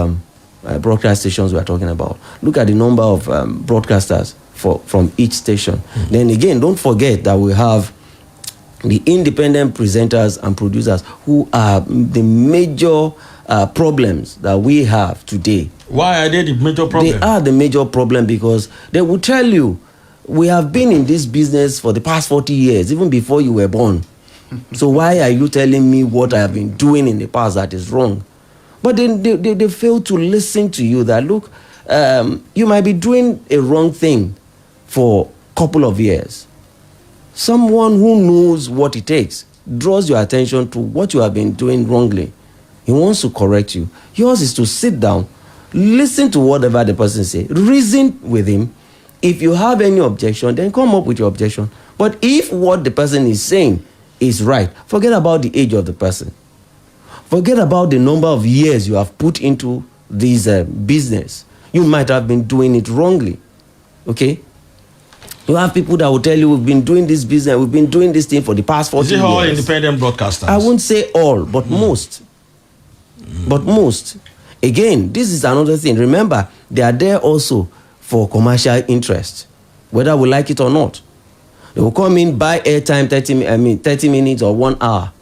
broadcast stations we are talking about. Look at the number of broadcasters from each station. Then again, don't forget that we have the independent presenters and producers who are the major problems that we have today. Why are they the major problem? They are the major problem because they will tell you, we have been in this business for the past 40 years, even before you were born. So why are you telling me what I have been doing in the past that is wrong? But then they fail to listen to you that, look, you might be doing a wrong thing for a couple of years. Someone who knows what it takes draws your attention to what you have been doing wrongly. He wants to correct you. Yours is to sit down, listen to whatever the person says, reason with him, If you have any objection, then come up with your objection. But if what the person is saying is right, forget about the age of the person. Forget about the number of years you have put into this business. You might have been doing it wrongly. Okay? You have people that will tell you, we've been doing this business, we've been doing this thing for the past 40 years. Is it all independent broadcasters? I won't say all, but most. But most. Again, this is another thing. Remember, they are there also for commercial interest, whether we like it or not. They will come in, buy airtime, 30 minutes or 1 hour,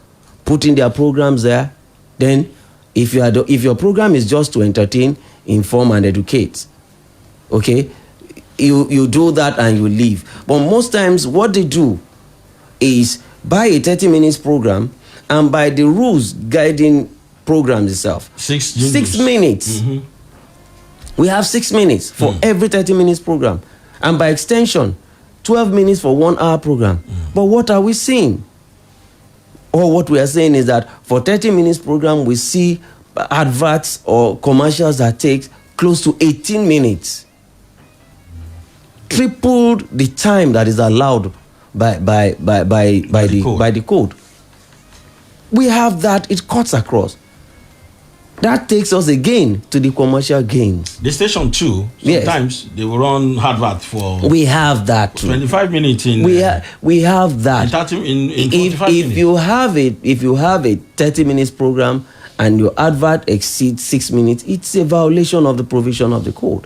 put in their programs there. Then, if your program is just to entertain, inform, and educate, okay, you do that and you leave. But most times, what they do is buy a 30 minutes program, and by the rules guiding programs itself, 6 minutes. Mm-hmm. We have 6 minutes for every 30 minutes program, and by extension, 12 minutes for 1 hour program. But what are we seeing? Or what we are saying is that for 30 minutes program, we see adverts or commercials that take close to 18 minutes. Tripled the time that is allowed by the code. We have that, it cuts across. That takes us again to the commercial gains. The station too, sometimes they will run advert for... We have that too. 25 minutes in... We have that. In 30, in 45 minutes. If you have a 30 minutes program and your advert exceeds 6 minutes, it's a violation of the provision of the code.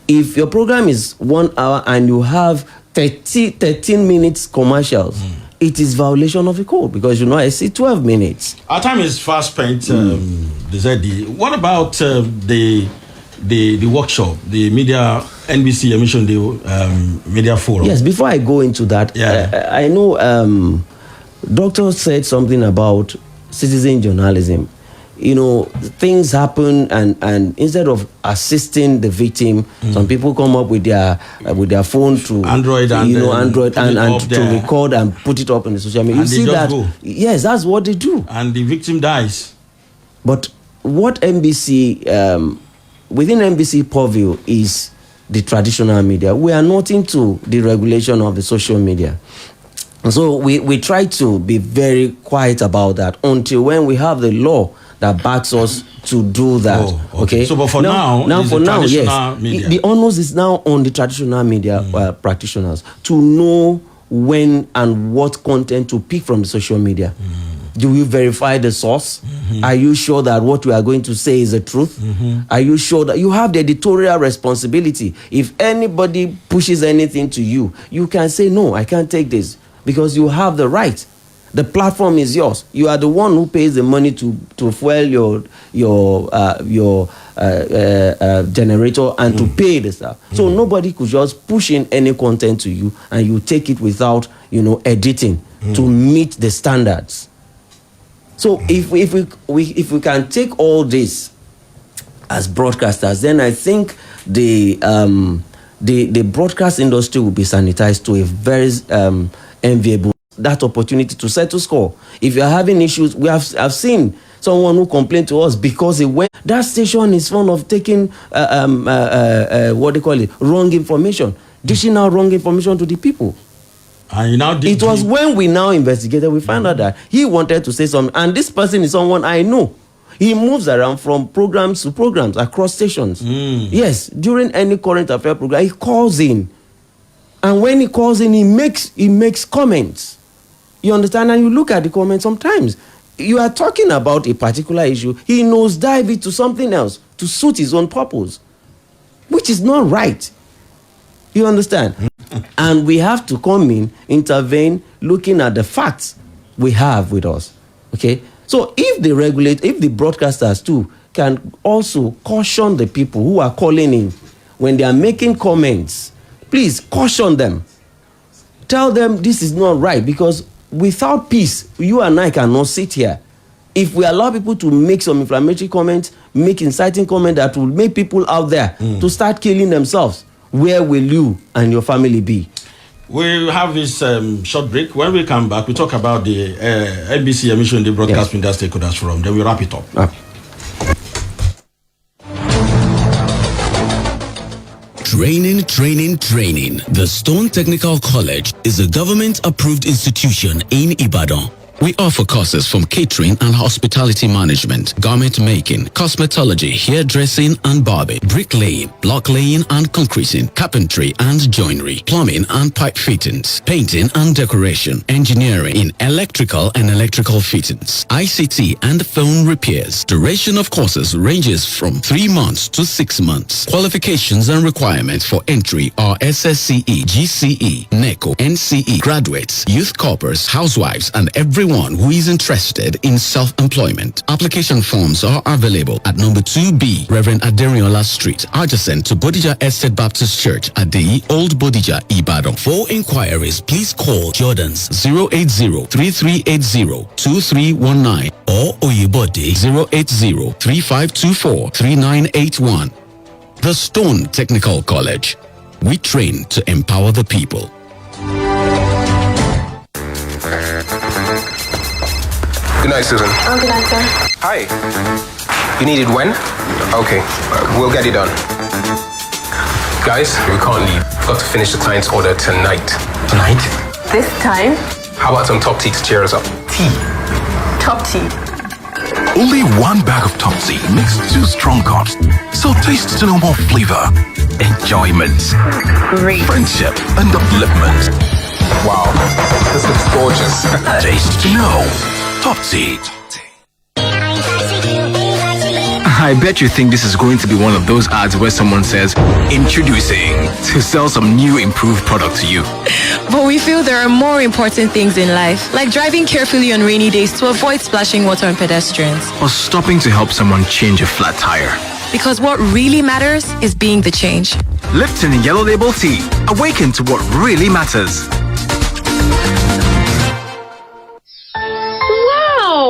If your program is 1 hour and you have 13 minutes commercials, it is violation of the code, because I see 12 minutes. Our time is fast spent, ZD. What about the workshop, the media, NBC emission, the media forum? Yes, before I go into that, I know Doctor said something about citizen journalism. Things happen, and instead of assisting the victim, some people come up with their phone to Android and to record and put it up on the social media. And you see that? Yes, that's what they do. And the victim dies. But what NBC, within NBC purview, is the traditional media. We are not into the regulation of the social media. So we try to be very quiet about that until when we have the law that backs us to do that. Oh, okay. So, but for now, yes, media. The onus is now on the traditional media practitioners to know when and what content to pick from the social media. Do you verify the source? Are you sure that what you are going to say is the truth? Are you sure that you have the editorial responsibility? If anybody pushes anything to you, you can say, no, I can't take this, because you have the right. The platform is yours. You are the one who pays the money to fuel your generator and to pay the stuff. So nobody could just push in any content to you and you take it without editing to meet the standards. So if we can take all this as broadcasters, then I think the broadcast industry will be sanitized to a very enviable that opportunity to settle score. If you're having issues, I've seen someone who complained to us because that station is fond of taking wrong information, dishing out wrong information to the people. And it was when we now investigated, we found out that he wanted to say something, and this person is someone I know. He moves around from programs to programs across stations. Yes, during any current affair program, he calls in. And when he calls in, he makes comments. You understand? And you look at the comments sometimes. You are talking about a particular issue. He nosedive it to something else to suit his own purpose, which is not right. You understand? And we have to come in, intervene, looking at the facts we have with us. Okay? So if the broadcasters too can also caution the people who are calling in when they are making comments, please caution them. Tell them this is not right, because without peace, you and I cannot sit here. If we allow people to make some inflammatory comments, make inciting comments that will make people out there to start killing themselves, where will you and your family be? We'll have this short break. When we come back, we talk about the NBC emission, the Broadcast Media Stakeholders Forum. Then we wrap it up. Training. The Stone Technical College is a government-approved institution in Ibadan. We offer courses from catering and hospitality management, garment making, cosmetology, hairdressing and barbing, bricklaying, block laying and concreting, carpentry and joinery, plumbing and pipe fittings, painting and decoration, engineering in electrical and electrical fittings, ICT and phone repairs. Duration of courses ranges from 3 months to 6 months. Qualifications and requirements for entry are SSCE, GCE, NECO, NCE, graduates, youth corpers, housewives and everyone who is interested in self-employment. Application forms are available at number 2B, Reverend Aderiola Street, adjacent to Bodija Estate Baptist Church at the Old Bodija, Ibadan. For inquiries, please call Jordans 080-3380-2319 or Oyebode 080-3524-3981. The Stone Technical College. We train to empower the people. Good night, Susan. Oh, good night, sir. Hi. You need it when? Okay, we'll get it done. Guys, we can't leave. We've got to finish the client's order tonight. Tonight? This time? How about some top tea to cheer us up? Tea. Top tea. Only one bag of Top Tea makes 2 strong cups. So taste to know more flavor, enjoyment, friendship, and upliftment. Wow, this looks gorgeous. Taste to know. Top Tea. I bet you think this is going to be one of those ads where someone says, introducing, to sell some new improved product to you. But we feel there are more important things in life, like driving carefully on rainy days to avoid splashing water on pedestrians. Or stopping to help someone change a flat tire. Because what really matters is being the change. Lipton Yellow Label Tea. Awaken to what really matters.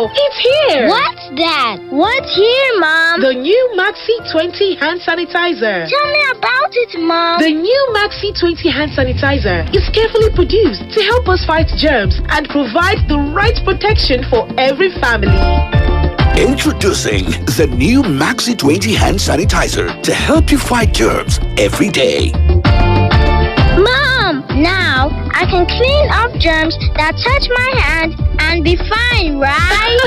It's here! What's that? What's here, Mom? The new Maxi 20 hand sanitizer. Tell me about it, Mom. The new Maxi 20 hand sanitizer is carefully produced to help us fight germs and provide the right protection for every family. Introducing the new Maxi 20 hand sanitizer to help you fight germs every day. Mom, now I can clean up germs that touch my hand and be fine, right?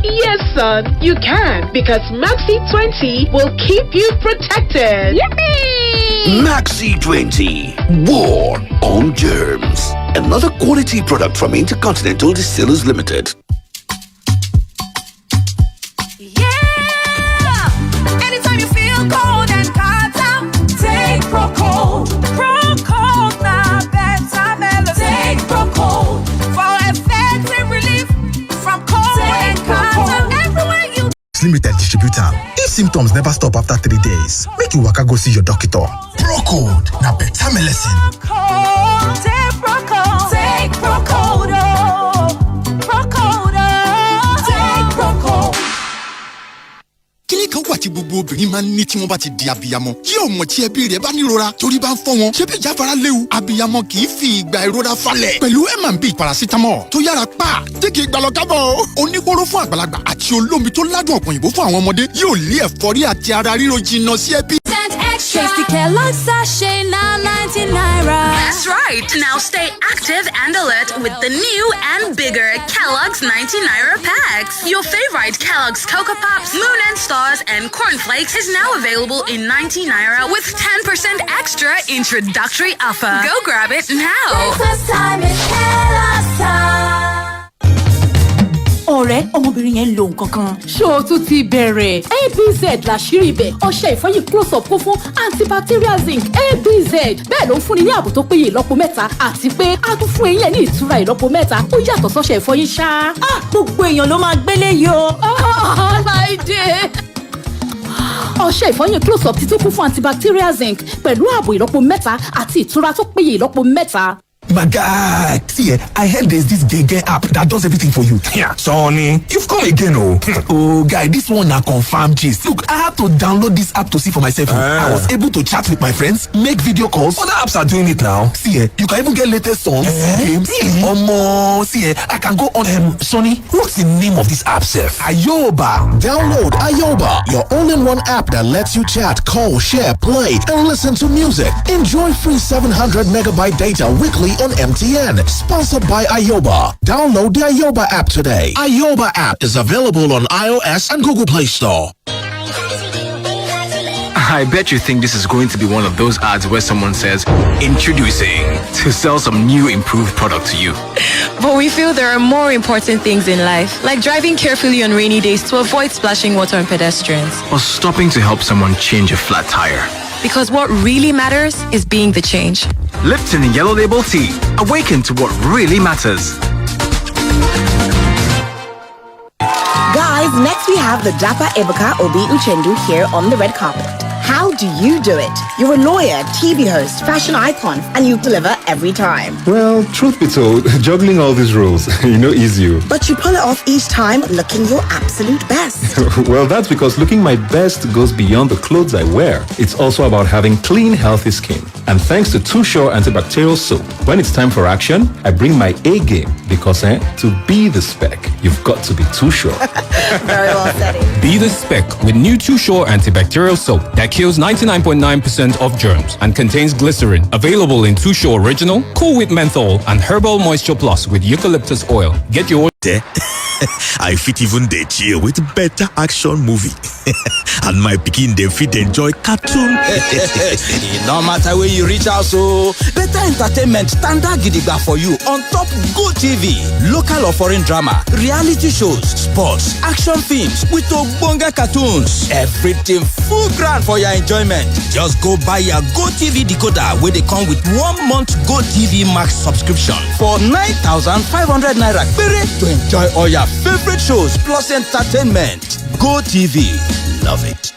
Yes, son, you can, because Maxi 20 will keep you protected. Yippee! Maxi 20, war on germs. Another quality product from Intercontinental Distillers Limited. Anytime you feel cold and cut out, take Pro-Cold. Pro-Cold now better melody. Take Pro-Cold for effective relief from cold and cut out. Everywhere you Limited distributor. If symptoms never stop after 3 days, make you waka go see your doctor. Pro-Cold na better medicine. Pro-Cold, take Pro-Cold. Take Pro-Cold, oh. Pro-Cold, oh. Take Pro-Cold. kíní kan wà tí gbogbo obìnrin máa ń ní tí wọ́n bá ti di abiyamọ tí ọmọ tí ẹbí rẹ̀ bá nírora torí bá ń fọ́ wọn ṣé bí ìjáfara léwu abiyamọ kì í fi ìgbà ìrora falẹ̀ pẹ̀lú M&B paracetamol tó yára pa tí kì í gbà lọ kábọ̀ oníkóró fún àgbàlagbà àti olómi tó ládùn ọ̀pọ̀ òyìnbó fún àwọn ọmọdé yóò lé ẹ̀fọ́rí àti ara ríro jìnnà sí ẹbí. Tasty Kellogg's sachet now 90 naira. That's right. Now stay active and alert with the new and bigger Kellogg's 90 naira packs. Your favorite Kellogg's Cocoa Pops, Moon and Stars, and Corn Flakes is now available in 90 naira with 10% extra introductory offer. Go grab it now. Breakfast time is Kellogg's time. ọ̀rẹ́ ọmọbìnrin yẹn ń lo nǹkan kan. ṣé o tún ti bẹ̀rẹ̀. abz làṣírí ibẹ̀ ọṣẹ ìfọyín close up kún fún antibacterial zinc abz bẹ́ẹ̀ ló ń fúnni ní ààbò tó péye ìlọ́po mẹ́ta àti pé a tún fún eyín ẹ̀ ní ìtura ìlọ́po mẹ́ta ó yàtọ̀ sọ́ṣẹ ìfọyín ṣá. gbogbo èèyàn ló máa gbélé yìí o. láìdé. ọṣẹ ìfọyín close up ti tún kún fún antibacterial zinc pẹ̀lú ààbò ìlọ́po mẹ́ta àti ìtura tó péye ìlọ́po mẹ́ta. My guy, see, I heard there's this Gege app that does everything for you. Yeah, Sonny, you've come again, oh. Oh, guy, this one na confirm gist. Look, I had to download this app to see for myself. I was able to chat with my friends, make video calls. Other apps are doing it now. See, you can even get latest songs, games. See, I can go on. Sonny, what's the name of this app, Seth? Ayoba. Download Ayoba, your all-in-one app that lets you chat, call, share, play, and listen to music. Enjoy free 700 megabyte data weekly on MTN. Sponsored by Ayoba. Download the Ayoba app today. Ayoba app is available on iOS and Google Play Store. I bet you think this is going to be one of those ads where someone says, introducing, to sell some new improved product to you. But we feel there are more important things in life, like driving carefully on rainy days to avoid splashing water on pedestrians. Or stopping to help someone change a flat tire. Because what really matters is being the change. Lipton Yellow Label Tea. Awaken to what really matters. Guys, next we have the Dapper Ebuka Obi Uchendu here on the red carpet. How do you do it? You're a lawyer, TV host, fashion icon, and you deliver every time. Well, truth be told, juggling all these roles, is you. But you pull it off each time looking your absolute best. Well, that's because looking my best goes beyond the clothes I wear. It's also about having clean, healthy skin. And thanks to Too Sure antibacterial soap, when it's time for action, I bring my A game because to be the spec, you've got to be Too Sure. Very well said. Be the spec with new Too Sure antibacterial soap that kills 99.9% of germs and contains glycerin. Available in Too Sure Original, Cool with Menthol, and Herbal Moisture Plus with eucalyptus oil. Get your I fit even dey chill with better action movie. And my pikin dey fit enjoy cartoon. No matter where you reach out, so better entertainment standard gidigba for you on top Go TV. Local or foreign drama, reality shows, sports, action films with ogbonge cartoons. Everything full ground for your enjoyment. Just go buy your Go TV decoder where they come with 1 month Go TV Max subscription for 9,500 naira to enjoy all your favorite shows plus entertainment. Go TV. Love it.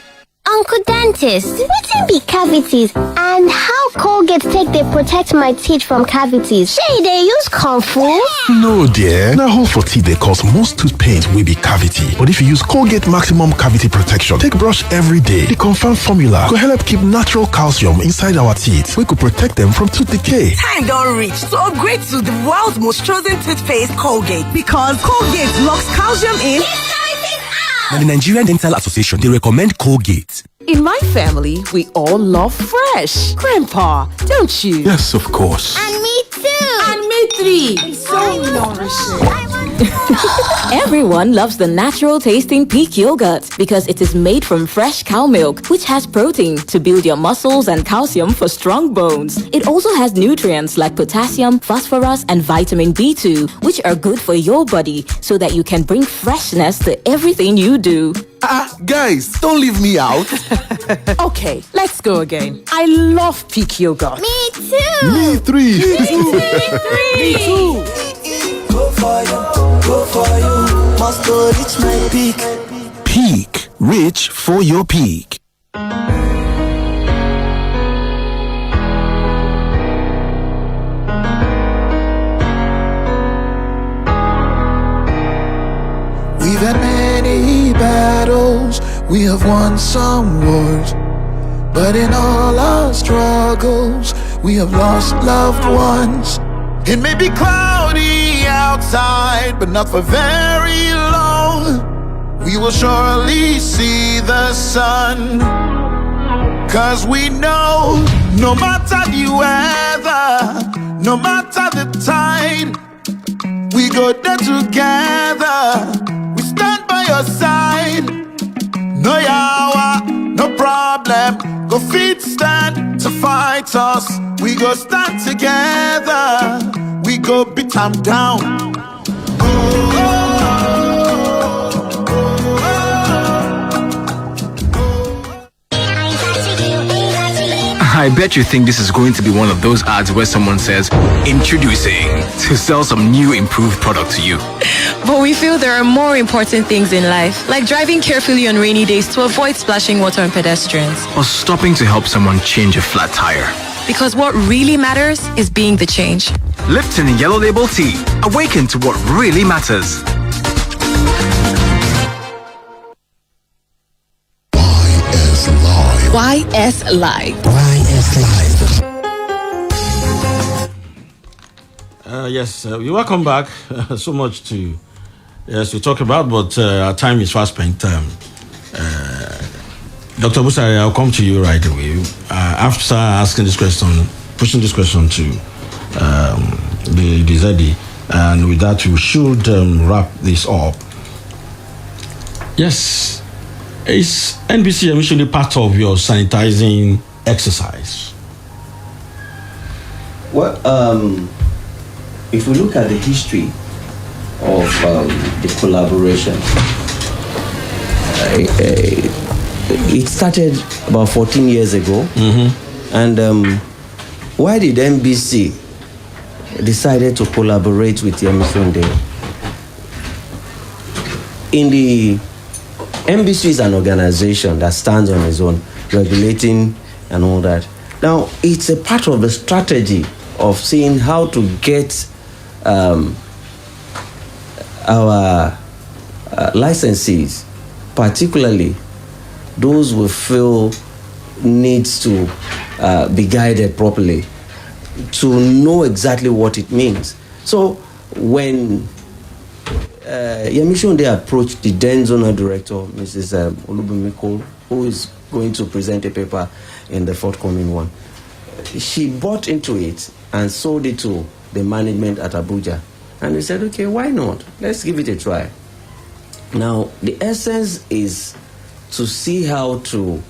Uncle Dentist, wetin be cavities and how Colgate take dey protect my teeth from cavities? Shey dey use comfort? No, dear. Na hole for teeth dey cause most tooth pain wey be cavity. But if you use Colgate Maximum Cavity Protection, take brush every day. The confirmed formula go help keep natural calcium inside our teeth, wey go protect them from tooth decay. Time don reach to upgrade to the world's most chosen toothpaste, Colgate. Because Colgate locks calcium in. Now, the Nigerian Dental Association, they recommend Colgate. In my family, we all love fresh. Grandpa, don't you? Yes, of course. And me too. And me three. It's so nourishing. Everyone loves the natural tasting Peak yogurt because it is made from fresh cow milk, which has protein to build your muscles and calcium for strong bones. It also has nutrients like potassium, phosphorus, and vitamin B2, which are good for your body so that you can bring freshness to everything you do. Guys, don't leave me out. Okay, let's go again. I love Peak yogurt. Me too. Me three. Me too. Go for you, must go reach my peak. Peak. Reach for your peak. We've had many battles, we have won some wars, but in all our struggles, we have lost loved ones. It may be cloudy outside, but not for very long. We will surely see the sun, 'cause we know no matter the weather, no matter the tide, we go there together. We stand by your side. No yawa, no problem. Go fit stand to fight us. We go stand together. We go beat them down. I bet you think this is going to be one of those ads where someone says, introducing, to sell some new improved product to you. But we feel there are more important things in life, like driving carefully on rainy days to avoid splashing water on pedestrians. Or stopping to help someone change a flat tire. Because what really matters is being the change. Lipton Yellow Label Tea. Awaken to what really matters. YSlive. Yes, you're welcome back. So much to talk about, but our time is fast spent. Dr. Busari, I'll come to you right away. After asking this question, pushing this question to the ZD, and with that, we should wrap this up. Yes, is NBC usually part of your sanitizing exercise? Well, if we look at the history of the collaboration, it started about 14 years ago. And why did NBC decided to collaborate with Yemi Sonde? NBC is an organization that stands on its own, regulating and all that. Now, it's a part of the strategy of seeing how to get our licensees, particularly those we feel needs to be guided properly, to know exactly what it means. So when Yemi Sonde approached the then zonal director, Mrs. Olubumiko, who is going to present a paper in the forthcoming one, she bought into it and sold it to the management at Abuja. And we said, okay, why not? Let's give it a try. Now, the essence is to see how to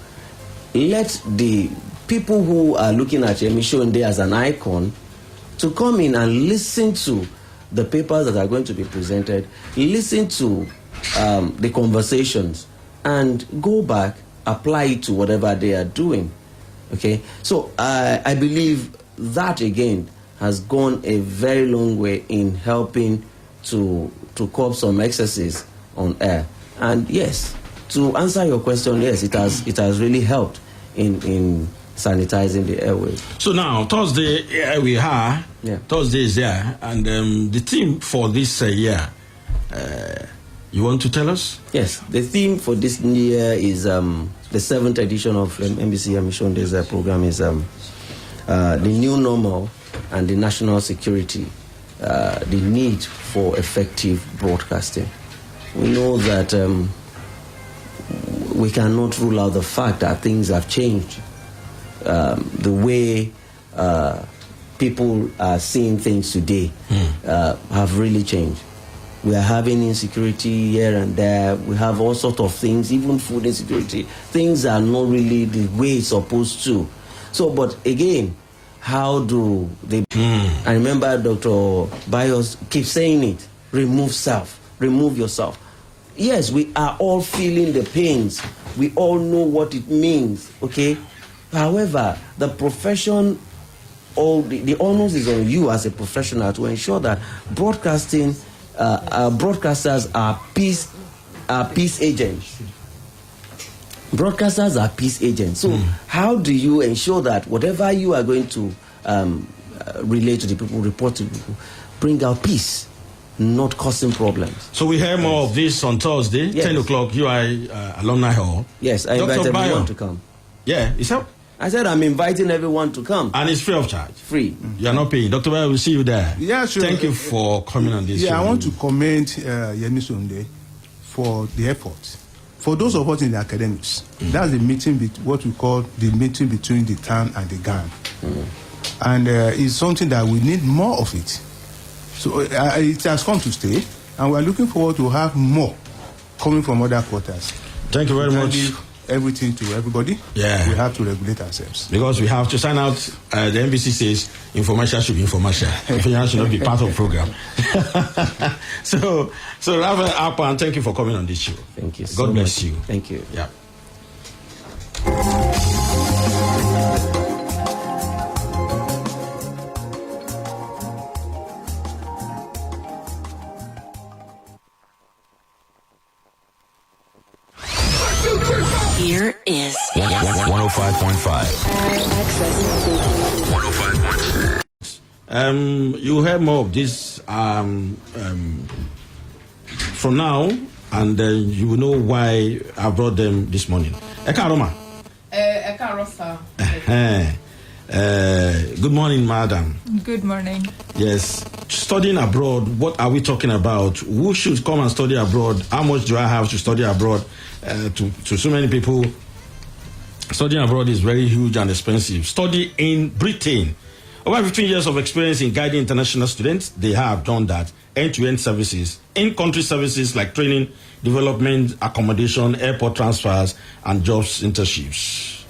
let the people who are looking at Yemi Sonde as an icon to come in and listen to the papers that are going to be presented, listen to the conversations, and go back, apply it to whatever they are doing. Okay? So I believe that, again, has gone a very long way in helping to curb some excesses on air. And yes, to answer your question, yes, it has really helped in sanitizing the airways. So now, Thursday, we are. Yeah. Thursday is here. And the theme for this year, you want to tell us? Yes, the theme for this year is the 7th edition of NBC Yemi Sonde's program is the new normal and the national security, the need for effective broadcasting. We know that we cannot rule out the fact that things have changed. The way people are seeing things today have really changed. We are having insecurity here and there. We have all sorts of things, even food insecurity. Things are not really the way it's supposed to. So, but again, how do they... I remember Dr. Bios keeps saying it. Remove self. Remove yourself. Yes, we are all feeling the pains. We all know what it means, okay? However, the profession, or the onus is on you as a professional to ensure that broadcasting, broadcasters are peace agents. Broadcasters are peace agents. So how do you ensure that whatever you are going to relate to the people, report to people, bring out peace, not causing problems? So we hear more of this on Thursday, yes. 10 o'clock, UI Alumni Hall. Yes, I invite everyone to come. Yeah, is that? I said I'm inviting everyone to come. And it's free of charge? Free. You are not paying. Dr. Bayo, we'll see you there. Yeah, sure. Thank you for coming on this show. I want to commend Yemi Sonde for the effort. For those of us in the academics, that's the meeting, what we call the meeting between the town and the gang. And it's something that we need more of it. So it has come to stay, and we are looking forward to have more coming from other quarters. Thank you very much. Everything to everybody. Yeah. We have to regulate ourselves. Because we have to sign out, the NBC says information should be information. Information should not be part of the program. So wrap it up, and thank you for coming on this show. Thank you God so bless much. you. Thank you. Yeah. Here is 105.5. You hear more of this from now, and you will know why I brought them this morning. Ekaroma. Good morning, madam. Good morning. Yes. Studying abroad, what are we talking about? Who should come and study abroad? How much do I have to study abroad? To so many people, studying abroad is very huge and expensive. Study in Britain. Over 15 years of experience in guiding international students, they have done that. End-to-end services, in-country services like training, development, accommodation, airport transfers, and jobs internships.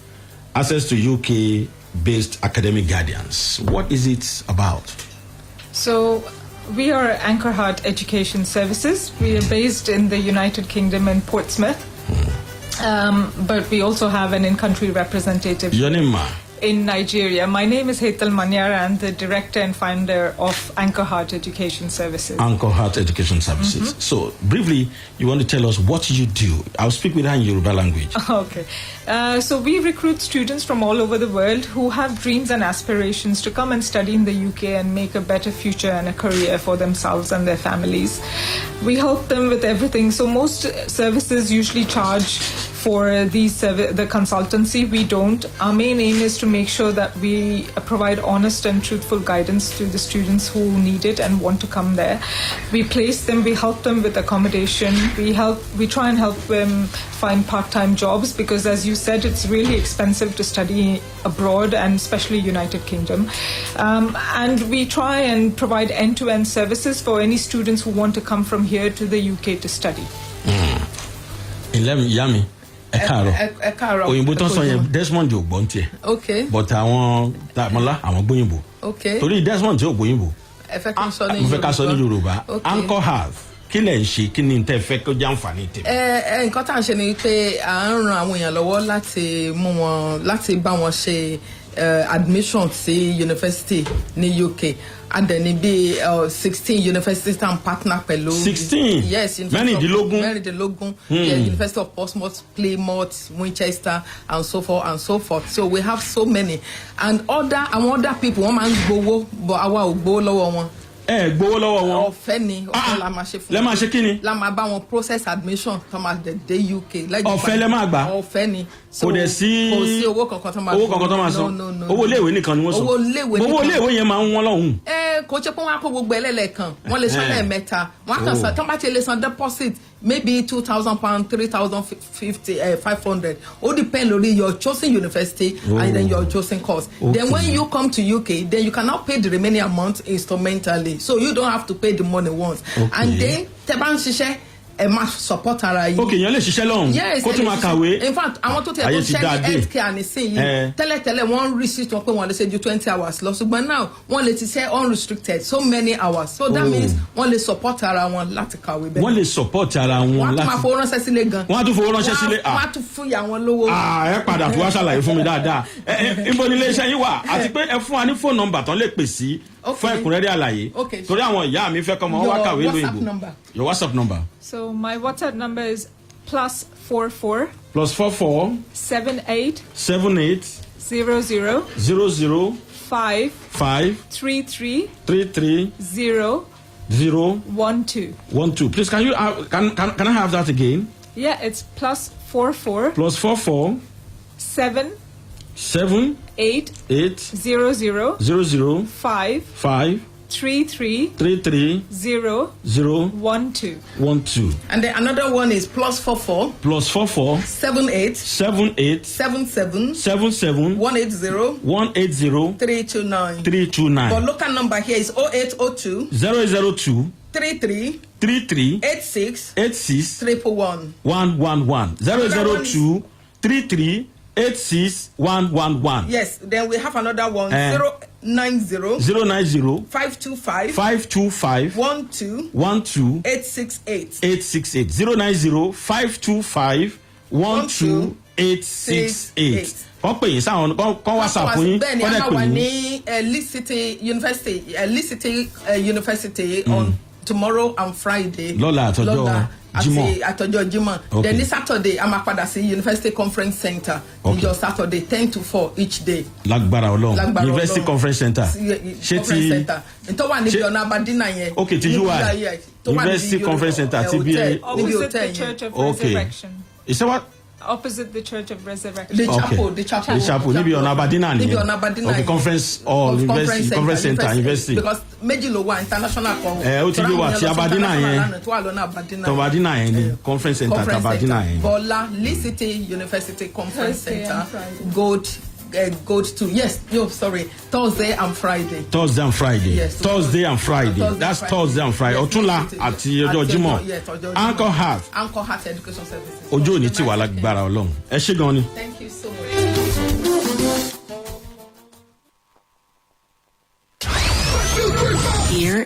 Access to UK-based academic guidance. What is it about? So, we are Anchor Heart Education Services. We are based in the United Kingdom in Portsmouth. But we also have an in-country representative. Your name, ma? In Nigeria. My name is Hetal Manyara. I'm the director and founder of Anchor Heart Education Services. Anchor Heart Education Services. Mm-hmm. So, briefly, you want to tell us what you do. I'll speak with her in Yoruba language. Okay. So we recruit students from all over the world who have dreams and aspirations to come and study in the UK and make a better future and a career for themselves and their families. We help them with everything. So most services usually charge for the consultancy. We don't. Our main aim is to make sure that we provide honest and truthful guidance to the students who need it and want to come there. We place them, we help them with accommodation. We try and help them find part-time jobs because, as you said, it's really expensive to study abroad and especially United Kingdom. And we try and provide end-to-end services for any students who want to come from here to the UK to study. Yami. Òyìnbó tó sọ yẹn Desmond ò gbọ́n tiẹ̀. Okay. But àwọn Dàmọ́lá àwọn gbóyìnbó. Okay. Torí Desmond tí ò gbóyìnbó. Ẹ fẹ́ kí n sọ ní Yorùbá. Mo fẹ́ ká sọ ní Yorùbá. Okay. Anchor Heart kí lẹ̀ ń ṣe kí ni tẹ́ fẹ́ kó jẹ́ àǹfààní tèmi. Nǹkan tá à ń ṣe ni pé à ń ran àwọn èèyàn lọ́wọ́ láti bá wọn ṣe admission sí university ní UK. And then it be 16 universities and partner pẹ̀lú. 16? Yes. Mẹ́rìndínlógún. Yeah, University of Portsmouth, Plymouth, Winchester, and so forth and so forth. So we have so many. And other people, wọ́n máa ń gbowó, but àwa ò gbowó lọ́wọ́ wọn. Gbowó lọ́wọ́ wọn. Ọ̀fẹ́ ni ọ̀fẹ́ la máa ṣe fún. Lẹ́ máa ṣe kí ni? La máa bá wọn process admission tó máa dé UK. Ọ̀fẹ́ lẹ́ máa gbà. Ọ̀fẹ́ ni. Kò dẹ̀ sí owó kankan tó máa san. Owó kankan tó máa san. Owó iléèwé nìkan ni wọ́n san. Owó iléèwé yẹn máa ń wọ́n lọ́hùn. Kò ṣe pé wọ́n á kó gbogbo ẹlẹ́lẹ́kan. Wọ́n lè san lẹ́ẹ̀mẹ́ta. Wọ́n á kàn san tó bá ti lè san deposit maybe £2,000, £3,050, 500. All depend on your chosen university and then your chosen course. Okay. Then when you come to UK, then you cannot pay the remaining amount instrumentally. So you don't have to pay the money once. Okay. And then teban ṣiṣẹ́ ẹ máa support ara yìí. Ok, yẹn lè ṣiṣẹ́ lọ́hùn. Yes, kó tún máa kàwé. In fact, àwọn tó tẹ̀ tó ṣẹ́ ní healthcare nísìnyí. Tẹ́lẹ̀tẹ́lẹ̀ wọ́n restrict wọn pé wọ́n lè ṣe ju 20 hours lọ. Ṣùgbọ́n now wọ́n lè ti ṣe unrestricted so many hours. So that means wọ́n lè support ara wọn láti kàwé bẹ́ẹ̀. Wọ́n lè support ara wọn láti. Wọ́n á tún máa fowó ránṣẹ́ sílé gan. Wọ́n á tún fowó ránṣẹ́ sílé. Wọ́n á tún fún ìyá wọn lówó. Ẹ padà fún wa ṣàlàyé fún mi dáadáa. Ibo ni ilé iṣẹ́ yín wà? Àti pè ẹ fún wa ní phone number tán lè pè sí fún ẹ̀kúnrẹ́rẹ́ àlàyé. Torí àwọn ìyá mi fẹ́ kọ́ mọ́ wá kàwé lóyìnbó. Your WhatsApp number. So my WhatsApp number is +44 +44 78 78 00 00 5 33 0 12. Please, can you can I have that again? Yeah, it's +44 +44 7 8 00 5 33 0 12. And then another one is +44 78 77 180 329. But local number here is 0802 33 86 111 002 33 86 111. Yes, then we have another one 090 525 12 868 090 525 12 868. Kọ́ pè yín sáwọn kọ́ WhatsApp yín kọ́ dẹ̀ pè yín. Ní Leeds City University on tomorrow and Friday. Lọ́la àtọ́jọ́ àtọjọ́ Jímọ̀. Then this Saturday, I'm at the University Conference Center. Just Saturday, 10 to 4 each day. Lágbára Ọlọ́run. University Conference Center. Conference Center. Ntọ́ wà níbi ọ̀nà Abadina yẹn. Okay, ti UI. University Conference Center. TBA. Opposite the Church of Resurrection. Is that what? Opposite the Church of Resurrection. The chapel. The chapel. Níbi ọ̀nà Abadina ni. Níbi ọ̀nà Abadina. Okay, conference or university, conference center, university. Because méjì ló wà international kan. Ó ti bí wà ti Abadina yẹn. Tó wà lọ́nà Abadina. Abadina yẹn ni conference center Abadina yẹn. Bọ́lá Lee City University Conference Center. Go to Thursday and Friday. Thursday and Friday. Yes. Thursday and Friday. That's Thursday and Friday. Ọ̀túnla àti ọjọ́ Jímọ̀. Anchor Heart Education Services. Ojú òní ti wà lágbára Ọlọ́run. Ẹ ṣé gan ni. Thank you.